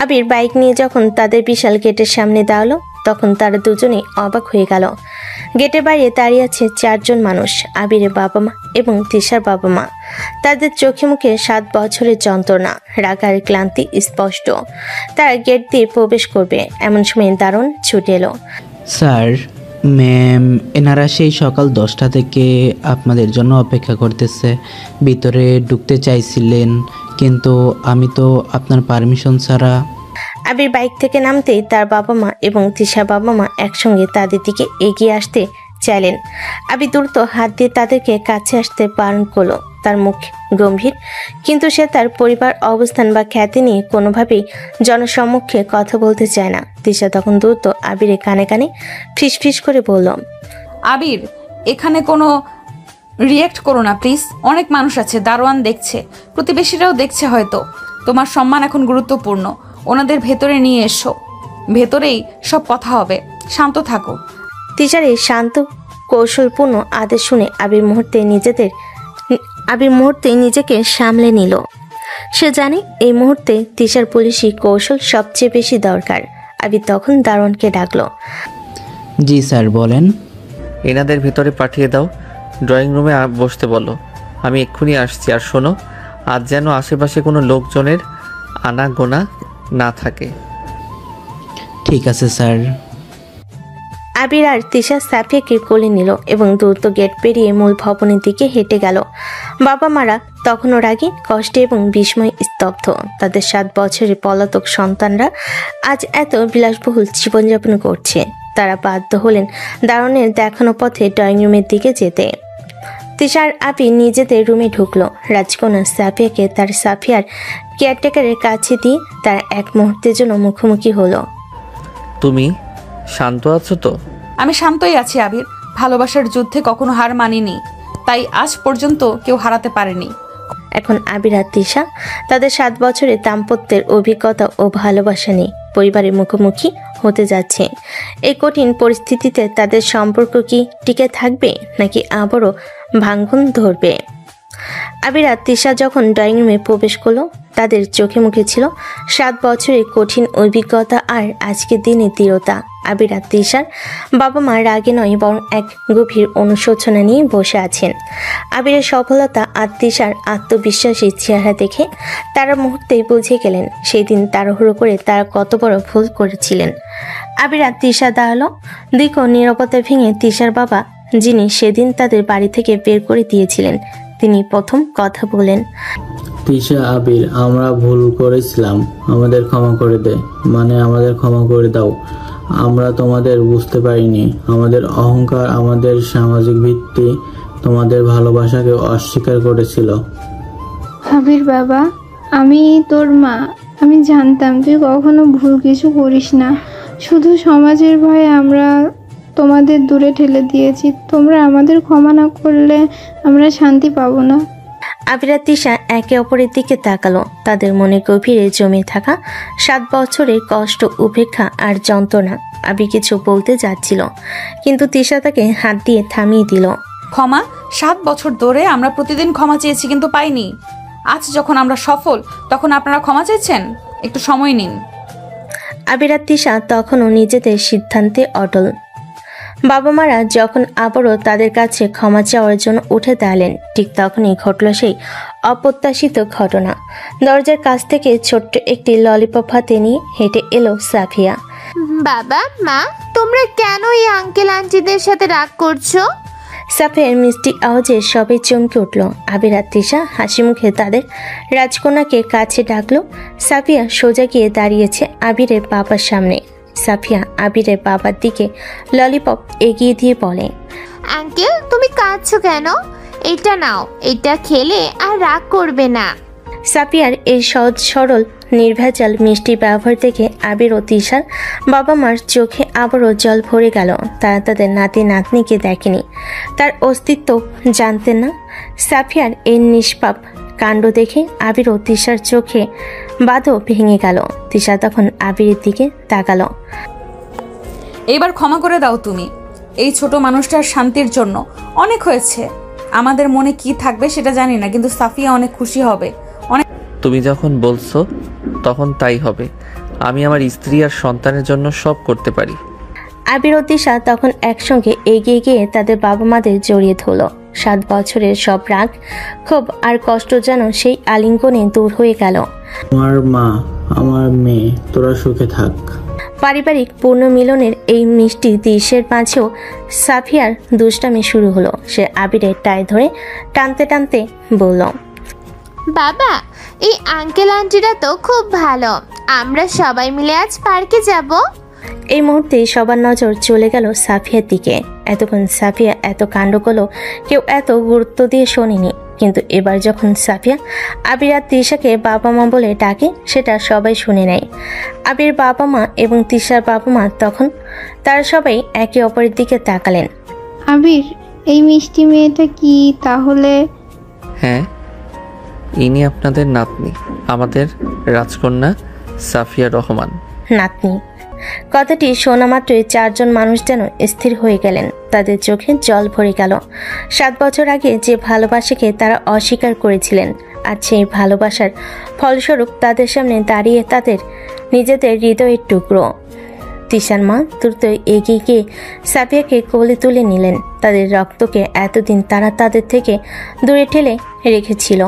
আবির বাইক নিয়ে যখন তাদের বিশাল গেটের সামনে দাঁড়ালো, তখন তারা দুজনেই অবাক হয়ে গেল। গেটের বাইরে দাঁড়িয়ে আছে 4 জন মানুষ, আবিরের বাবা মা এবং তিশার বাবা মা। তাদের চোখে মুখে 7 বছরের যন্ত্রণা, রাগ আর ক্লান্তি স্পষ্ট। তারা গেট দিয়ে প্রবেশ করবে এমন সময় দারুণ ছুটে এলো। স্যার, ম্যাম, এনারা সেই সকাল 10টা থেকে আপনাদের জন্য অপেক্ষা করতেছে। ভিতরে ঢুকতে চাইছিলেন, কিন্তু আমি তো আপনার পারমিশন ছাড়া। আবির বাইক থেকে নামতেই তার বাবা মা এবং তিশার বাবা মা একসঙ্গে তাদের দিকে এগিয়ে আসতে চাইলেন। আবির দ্রুত হাত দিয়ে তাদেরকে কাছে আসতে বারণ করলো। তার মুখ গম্ভীর, কিন্তু সে তার পরিবার, অবস্থান বা খ্যাতি নিয়ে কোনোভাবেই জনসম্মুখে কথা বলতে চায় না। তিশা তখন দ্রুত আবিরের কানে কানে ফিসফিস করে বলল, আবির, এখানে কোনো রিয়েক্ট করো না প্লিজ। অনেক মানুষ আছে, দারোয়ান দেখছে, প্রতিবেশীরাও দেখছে হয়তো। তোমার সম্মান এখন গুরুত্বপূর্ণ। ওনাদের ভেতরে নিয়ে এসো, ভেতরেই সব কথা হবে। শান্ত থাকো। তিশার এই শান্ত কৌশলপূর্ণ আদেশ শুনে আবির মুহূর্তে নিজেকে সামলে নিল। সে জানে এই মুহূর্তে তিশার পুলিশি কৌশল সবচেয়ে বেশি দরকার। আবির তখন দারোয়ানকে ডাকলো। জি স্যার, বলেন। এনাদের ভেতরে পাঠিয়ে দাও, ড্রয়িং রুমে বসতে বলো। আমি এক্ষুনি আসছি। আর শোনো, আজ যেন আশেপাশে কোনো লোকজনের আনাগোনা না থাকে। ঠিক আছে স্যার। আবির আর তিশা সাফিয়াকে কোলে নিল এবং দ্রুত গেট পেরিয়ে মূল ভবনের দিকে হেঁটে গেল। বাবা মারা তখনও রাগে, কষ্টে এবং বিস্ময় স্তব্ধ। তাদের 7 বছরের পলাতক সন্তানরা আজ এত বিলাসবহুল জীবনযাপন করছে। তারা বাধ্য হলেন দারোয়ানের দেখানো পথে ড্রয়িং রুমের দিকে যেতে। তিশা আর আবির নিজেদের রুমে ঢুকলো। রাজকন্যা সাফিয়াকে তার সাফিয়ার কেয়ারটেকারের কাছে দিয়ে তারা এক মুহূর্তের জন্য মুখোমুখি হলো। তুমি শান্ত আছো তো? আমি শান্তই আছি আবির। ভালোবাসার যুদ্ধে কখনো হার মানিনি, তাই আজ পর্যন্ত কেউ হারাতে পারেনি। এখন আবির আর তিশা তাদের 7 বছরের দাম্পত্যের অভিজ্ঞতা ও ভালোবাসা নিয়ে পরিবারের মুখোমুখি হতে যাচ্ছে। এই কঠিন পরিস্থিতিতে তাদের সম্পর্ক কি টিকে থাকবে, নাকি আবারও ভাঙন ধরবে? আবির আর তিশা যখন ড্রয়িং রুমে প্রবেশ করলো, তাদের চোখে মুখে ছিল 7 বছরের কঠিন অভিজ্ঞতা আর আজকের দিনের দৃঢ়তা। আবির আর তিশার বাবা মা রাগে নয়, বরং এক গভীর অনুশোচনা নিয়ে বসে আছেন। আবিরের সফলতা আর তিশার আত্মবিশ্বাসী চেহারা দেখে তারা মুহূর্তেই বুঝে গেলেন সেই দিন তাড়াহুড়ো করে তারা কত বড় ভুল করেছিলেন। আবির আর তিশা দাঁড়ালো। দীর্ঘ নীরবতা ভেঙে তিশার বাবা, যিনি সেদিন তাদের বাড়ি থেকে বের করে দিয়েছিলেন, তিনি প্রথম কথা বলেন। তিশা, আবির, আমরা ভুল করেছিলাম, আমাদের ক্ষমা করে দে। আমাদের ক্ষমা করে দাও। আমরা তোমাদের বুঝতে পারিনি। আমাদের অহংকার, আমাদের সামাজিক ভিত্তি তোমাদের ভালোবাসাকে অস্বীকার করেছিল। আবির বাবা, আমি তোর মা। আমি জানতাম তুই কখনো ভুল কিছু করিস না। শুধু সমাজের ভয়ে আমরা তোমাদের দূরে ঠেলে দিয়েছি। তোমরা আমাদের ক্ষমা না করলে আমরা শান্তি পাবো না। আবির আর তিশা একে অপরের দিকে তাকালো। তাদের মনে গভীরে জমে থাকা 7 বছরের কষ্ট, উপেক্ষা আর যন্ত্রণা। আবির কিছু বলতে যাচ্ছিল, কিন্তু তিশা তাকে হাত দিয়ে থামিয়ে দিল। ক্ষমা? 7 বছর ধরে আমরা প্রতিদিন ক্ষমা চেয়েছি কিন্তু পাইনি। আজ যখন আমরা সফল তখন আপনারা ক্ষমা চাইছেন? একটু সময় নিন। আবির আর তিশা তখনও নিজেদের সিদ্ধান্তে অটল। বাবা মারা যখন আবারও তাদের কাছে ক্ষমা চাওয়ার জন্য উঠে দাঁড়ালেন, ঠিক তখনই ঘটল সেই অপ্রত্যাশিত ঘটনা। দরজার কাছ থেকে ছোট্ট একটি ললিপপ হাতে নিয়ে হেঁটে এলো সাফিয়া। বাবা, মা, তোমরা কেন এই আঙ্কেল আন্টিদের সাথে রাগ করছো? সাফিয়ার মিষ্টি আওয়াজে সবাই চমকে উঠল। আবির আর তিশা হাসি মুখে তাদের রাজকন্যাকে কাছে ডাকলো। সাফিয়া সোজা গিয়ে দাঁড়িয়েছে আবিরের বাবার সামনে। সাফিয়া আবিরের বাবার দিকে ললিপপ এগিয়ে দিয়ে বলে, আঙ্কেল, তুমি কাঁদছো কেন? এটা নাও, এটা খেলে আর রাগ করবে না। সাফিয়ার এই সহজ সরল নির্ভেজাল মিষ্টি ব্যবহার দেখে আবির ও তিশার বাবা মার চোখে আবারও জল ভরে গেল। তারা তাদের নাতি নাতনিকে দেখেনি, তার অস্তিত্ব জানতেন না। সাফিয়ার এই নিষ্পাপ কাণ্ড দেখে আবির ও তিশার চোখে বাঁধও ভেঙে গেল। তিশা তখন আবিরের দিকে তাকালো। এইবার ক্ষমা করে দাও তুমি। এই ছোট মানুষটার শান্তির জন্য অনেক হয়েছে। আমাদের মনে কি থাকবে সেটা জানি না, কিন্তু সাফিয়া অনেক খুশি হবে। তুমি যখন বলছো তখন তাই হবে। আমি আমার স্ত্রী আর সন্তানের জন্য সব করতে পারি। আবির ও তিশা তখন একসঙ্গে এগিয়ে গিয়ে তাদের বাবা মাদের জড়িয়ে ধরল। 7 বছরের সব রাগ, ক্ষোভ আর কষ্ট যেন সেই আলিঙ্গনে দূর হয়ে গেল। আমার মা, আমার মেয়ে, তোরা সুখে থাক। পারিবারিক পুনর্মিলনের এই মিষ্টি দৃশ্যের মাঝেও সাফিয়ার দুষ্টামি শুরু হলো। সে আবিরের টাই ধরে টানতে টানতে বলল, বাবা, এই আঙ্কেল আন্টিরা তো খুব ভালো। আমরা সবাই মিলে আজ পার্কে যাব। এই মুহূর্তে সবার নজর চলে গেল সাফিয়ার দিকে। এতক্ষণ সাফিয়া এত কাণ্ড করলো কেউ এত গুরুত্ব দিয়ে শোনেনি, কিন্তু এবার যখন সাফিয়া আবির আর তিশাকে বাবা মা বলে ডাকে, সেটা সবাই শুনে নেয়। আবির বাবা মা এবং তিশার বাবা মা তখন তারা সবাই একে অপরের দিকে তাকালেন। আবির, এই মিষ্টি মেয়েটা কি তাহলে? হ্যাঁ, ইনি আপনাদের নাতনি, আমাদের রাজকন্যা সাফিয়া রহমান। নাতনি কথাটি শোনা মাত্রই 4 জন মানুষ যেন স্থির হয়ে গেলেন। তাদের চোখে জল ভরে গেল। 7 বছর আগে যে ভালোবাসাকে তারা অস্বীকার করেছিলেন, আর সেই ভালোবাসার ফলস্বরূপ তাদের সামনে দাঁড়িয়ে তাদের নিজেদের হৃদয়ের টুকরো। তিশার মা দ্রুত এগিয়ে গিয়ে সাফিয়াকে কোলে তুলে নিলেন। তাদের রক্তকে এতদিন তারা তাদের থেকে দূরে ঠেলে রেখেছিল।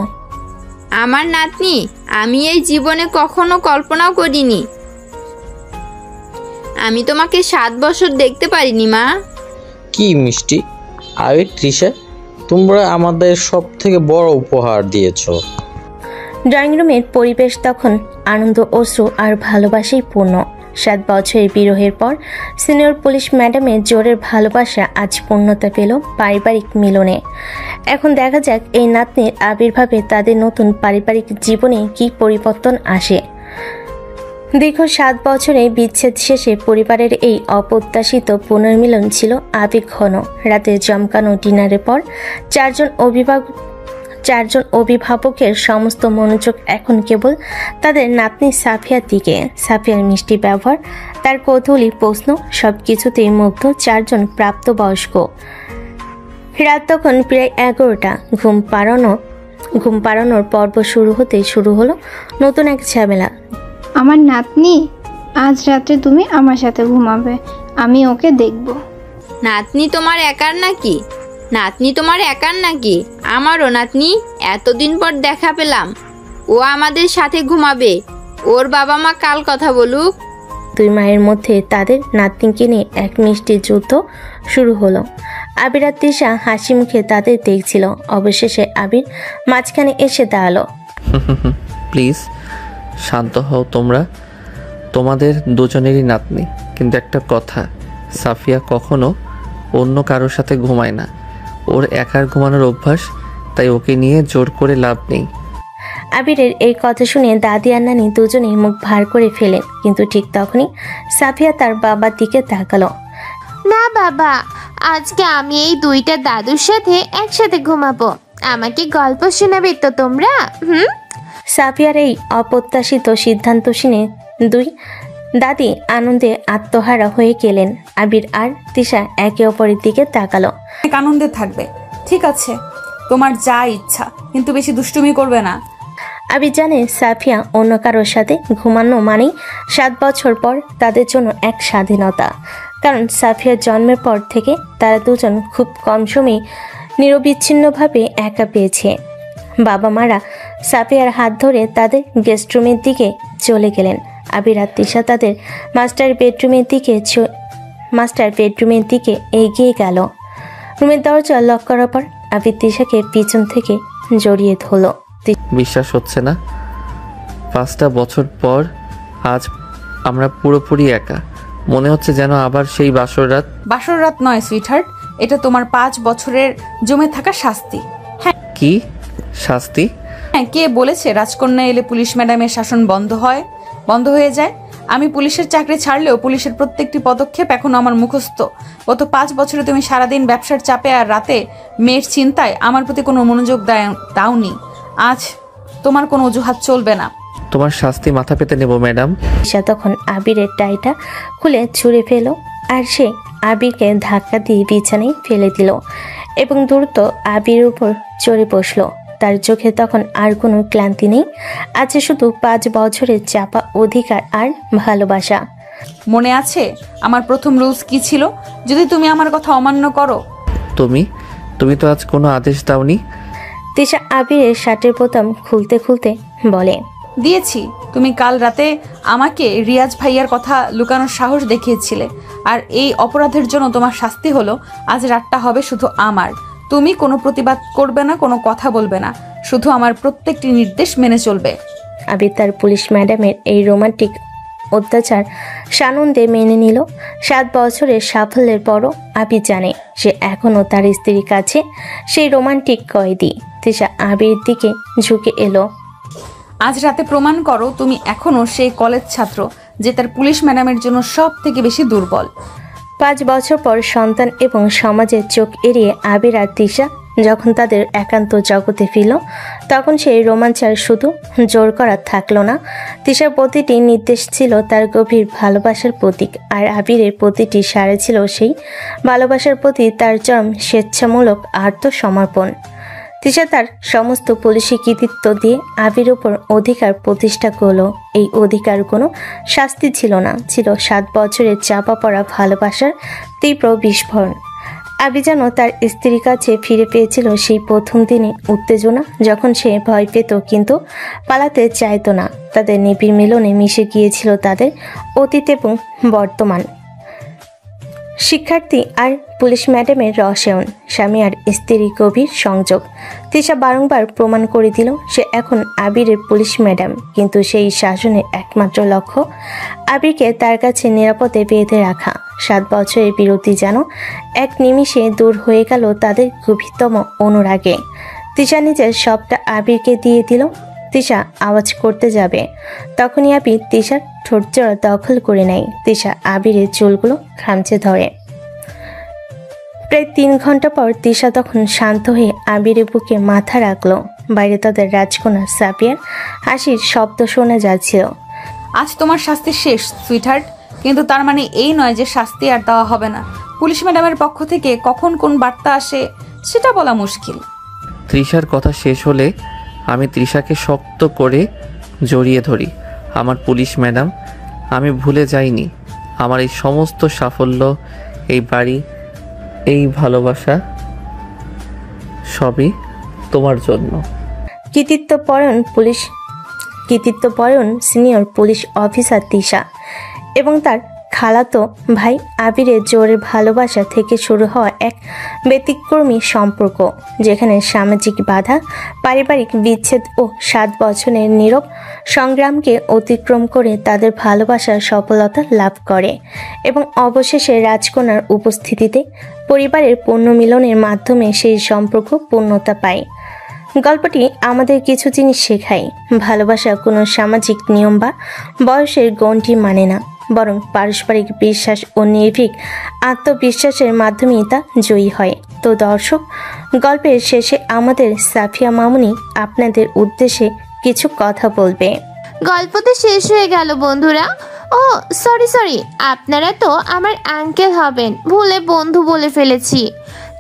আমার নাতনি, আমি এই জীবনে কখনো কল্পনাও করিনি আমি তোমাকে 7 বছর দেখতে পারিনি মা। কি মিষ্টি! আবির, তৃষা, তোমরা আমাদের সব থেকে বড় উপহার দিয়েছো। ড্রয়িং রুমের পরিবেশ তখন আনন্দ, অশ্রু আর ভালোবাসায় পূর্ণ। 7 বছরের বিরহের পর সিনিয়র পুলিশ ম্যাডামের জোরের ভালোবাসা আজ পূর্ণতা পেল পারিবারিক মিলনে। এখন দেখা যাক এই নাতনির আবির্ভাবে তাদের নতুন পারিবারিক জীবনে কি পরিবর্তন আসে। দীর্ঘ 7 বছরে বিচ্ছেদ শেষে পরিবারের এই অপ্রত্যাশিত পুনর্মিলন ছিল আবেগঘন। রাতে জমকানো ডিনারের পর 4 জন অভিভাবকের সমস্ত মনোযোগ এখন কেবল তাদের নাতনি সাফিয়ার দিকে। সাফিয়ার মিষ্টি ব্যবহার, তার কৌতূহলী প্রশ্ন, সবকিছুতেই মুগ্ধ 4 জন প্রাপ্তবয়স্ক। রাত তখন প্রায় 11টা। ঘুম পাড়ানোর পর্ব শুরু হলো নতুন এক ঝামেলা। আমার নাতনি, আজ রাতে তুমি আমার সাথে ঘুমাবে, আমি ওকে দেখব। নাতনি তোমার একার নাকি? আমারও নাতনি, এতদিন পর দেখা পেলাম। ও আমাদের সাথে ঘুমাবে। ওর বাবা মা কাল কথা বলুক। 2 মায়ের মধ্যে তাদের নাতনিকে নিয়ে এক মিষ্টি যুদ্ধ শুরু হলো। আবির আর তিশা হাসি মুখে তাদের দেখছিল। অবশেষে আবির মাঝখানে এসে দাঁড়ালো। প্লিজ শান্ত হও তোমরা, তোমাদের দুজনেরই নাতনি। কিন্তু একটা কথা, সাফিয়া কখনো অন্য কারোর সাথে ঘুমায় না। ওর একার ঘুমানোর অভ্যাস, তাই ওকে নিয়ে জোর করে লাভ নেই। আবিরের এই কথা শুনে দাদি আর নানি দুজনেই মুখ ভার করে ফেলেন। কিন্তু ঠিক তখনই সাফিয়া তার বাবার দিকে তাকালো। না বাবা, আজকে আমি এই 2টা দাদুর সাথে একসাথে ঘুমাবো। আমাকে গল্প শোনাবে তো তোমরা? সাফিয়ার এই অপ্রত্যাশিত সিদ্ধান্ত শুনে দুই দাদি আনন্দে আত্মহারা হয়ে গেলেন। আবির আর তিশা একে অপরের দিকে তাকালো। অনেক আনন্দে থাকবে, ঠিক আছে, তোমার যা ইচ্ছা, কিন্তু বেশি দুষ্টুমি করবে না। আবির জানে সাফিয়া অন্য কারোর সাথে ঘুমানো মানেই 7 বছর পর তাদের জন্য এক স্বাধীনতা। কারণ সাফিয়ার জন্মের পর থেকে তারা দুজন খুব কম সময়ে নিরবিচ্ছিন্নভাবে একা পেয়েছে। বাবা মারা সাফিয়ার হাত ধরে তাদের গেস্ট রুমের দিকে চলে গেলেন। আবির আর তিশা তাদের মাস্টার বেডরুমের দিকে এগিয়ে গেল। রুমের দরজা লক করার পর আবির তিশাকে পিছন থেকে জড়িয়ে ধরল। বিশ্বাস হচ্ছে না, 5টা বছর পর আজ আমরা পুরোপুরি একা। মনে হচ্ছে যেন আবার সেই বাসর রাত নয় সুইটহার্ট, এটা তোমার 5 বছরের জমে থাকা শাস্তি। হ্যাঁ। কি শাস্তি? হ্যাঁ, কে বলেছে রাজকন্যা এলে পুলিশ ম্যাডামের শাসন বন্ধ হয়ে যায়? আমি পুলিশের চাকরি ছাড়লেও পুলিশের প্রত্যেকটি পদক্ষেপ এখন আমার মুখস্থ। গত 5 বছরে তুমি সারাদিন ব্যবসার চাপে আর রাতে মেয়ের চিন্তায় আমার প্রতি কোনো মনোযোগ দাওনি। আজ তোমার কোনো অজুহাত চলবে না। তোমার শাস্তি মাথা পেতে নেব ম্যাডাম। তিশা তখন আবিরের টাইটা খুলে ছুঁড়ে ফেল আর সে আবিরকে ধাক্কা দিয়ে বিছানায় ফেলে দিল এবং দ্রুত আবিরের উপর চড়ে বসলো। তার চোখে তখন আর কোনো ক্লান্তি নেই, আছে শুধু 5 বছরের চাপা অধিকার আর ভালোবাসা। মনে আছে আমার প্রথম রুলস কি ছিল? যদি তুমি আমার কথা অমান্য করো। তুমি তো আজ কোনো আদেশ দাওনি। তিশা আবিরের শার্টের বোতাম খুলতে খুলতে বলে, দিয়েছি। তুমি কাল রাতে আমাকে রিয়াজ ভাইয়ার কথা লুকানোর সাহস দেখিয়েছিলে, আর এই অপরাধের জন্য তোমার শাস্তি হলো আজ রাতটা হবে শুধু আমার। তুমি কোনো প্রতিবাদ করবে না, কোনো কথা বলবে না, শুধু আমার প্রত্যেকটি নির্দেশ মেনে চলবে। আবির তার পুলিশ ম্যাডামের এই রোমান্টিক অত্যাচার সানন্দে মেনে নিল। 7 বছরের সাফল্যের পরও আবির জানে সে এখনও তার স্ত্রীর কাছে সেই রোমান্টিক কয়েদি। তিশা আবিরের দিকে ঝুঁকে এলো। আজ রাতে প্রমাণ করো তুমি এখনো সেই কলেজ ছাত্র যে তার পুলিশ ম্যাডামের জন্য সব থেকে বেশি দুর্বল। 5 বছর পর সন্তান এবং সমাজের চোখ এড়িয়ে আবির আর তিশা যখন তাদের একান্ত জগতে ফিরল, তখন সেই রোমাঞ্চার শুধু জোর করা থাকলো না। তিশার প্রতিটি নির্দেশ ছিল তার গভীর ভালোবাসার প্রতীক, আর আবিরের প্রতিটি সাড়ে ছিল সেই ভালোবাসার প্রতি তার চরম স্বেচ্ছামূলক আত্মসমর্পণ। তিশা তার সমস্ত পুলিশি কৃতিত্ব দিয়ে আবির উপর অধিকার প্রতিষ্ঠা করল। এই অধিকার কোনো শাস্তি ছিল না, ছিল 7 বছরের চাপা পড়া ভালোবাসার তীব্র বিস্ফোরণ। আবি যেন তার স্ত্রীর কাছে ফিরে পেয়েছিল সেই প্রথম দিনে উত্তেজনা, যখন সে ভয় পেত কিন্তু পালাতে চাইতো না। তাদের নিবিড় মিলনে মিশে গিয়েছিল তাদের অতীত এবং বর্তমান। শিক্ষার্থী আর পুলিশ ম্যাডামের রসায়ন, স্বামী আর স্ত্রীর গভীর সংযোগ। তিশা বারংবার প্রমাণ করে দিল সে এখন আবিরের পুলিশ ম্যাডাম, কিন্তু সেই শাসনের একমাত্র লক্ষ্য আবিরকে তার কাছে নিরাপদে বেঁধে রাখা। 7 বছরের বিরতি যেন এক নিমিষে দূর হয়ে গেল তাদের গভীরতম অনুরাগে। তিশা নিজের সবটা আবিরকে দিয়ে দিল। তিশা আওয়াজ করতে যাবে, তখনই আবির তিশার ঠোঁটজোড়া দখল করে নেয়। তিশা আবিরের চুলগুলো খামচে ধরে। প্রায় 3 ঘন্টা পর তিশা তখন শান্ত হয়ে আবিরের বুকে মাথা রাখলো। বাইরে তাদের রাজকন্যা সাফিয়ার হাসির শব্দ শোনা যাচ্ছিল। আজ তোমার শাস্তি শেষ সুইটহার্ট, কিন্তু তার মানে এই নয় যে শাস্তি আর দেওয়া হবে না। পুলিশ ম্যাডামের পক্ষ থেকে কখন কোন বার্তা আসে সেটা বলা মুশকিল। তৃষার কথা শেষ হলে আমি তৃষাকে শক্ত করে জড়িয়ে ধরি। আমার পুলিশ ম্যাডাম, আমি ভুলে যাইনি আমার এই সমস্ত সাফল্য, এই বাড়ি, এই ভালোবাসা সবই তোমার জন্য। কৃতিত্বপরায়ণ সিনিয়র পুলিশ অফিসার তিশা এবং তার খালাতো ভাই আবিরের জোরের ভালোবাসা থেকে শুরু হওয়া এক ব্যতিক্রমী সম্পর্ক, যেখানে সামাজিক বাধা, পারিবারিক বিচ্ছেদ ও 7 বছরের নীরব সংগ্রামকে অতিক্রম করে তাদের ভালোবাসার সফলতা লাভ করে এবং অবশেষে রাজকন্যার উপস্থিতিতে পরিবারের পুনর্মিলনের মাধ্যমে সেই সম্পর্ক পূর্ণতা পায়। গল্পটি আমাদের কিছু জিনিস শেখায়। ভালোবাসা কোনো সামাজিক নিয়ম বা বয়সের গণ্ডি মানে না, বরং পারস্পরিক বিশ্বাস ও নির্ভীক আত্মবিশ্বাসের মাধ্যমেই তা জয়ী হয়। তো দর্শক, গল্পের শেষে আমাদের সাফিয়া মামুনি আপনাদের উদ্দেশ্যে কিছু কথা বলবে। গল্প তো শেষ হয়ে গেল বন্ধুরা। ও সরি, আপনারা তো আমার আঙ্কেল হবেন, ভুলে বন্ধু বলে ফেলেছি।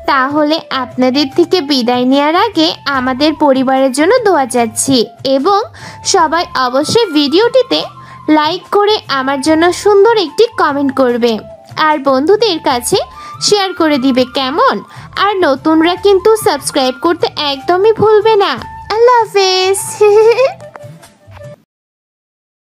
তাহলে আপনাদের থেকে বিদায় নেওয়ার আগে আমাদের পরিবারের জন্য দোয়া চাচ্ছি, এবং সবাই অবশ্যই ভিডিওটিতে লাইক করে আমার জন্য সুন্দর একটি কমেন্ট করবে, আর বন্ধুদের কাছে শেয়ার করে দিবে, কেমন? আর নতুনরা কিন্তু সাবস্ক্রাইব করতে একদমই ভুলবে না। আল্লাহ হাফেজ।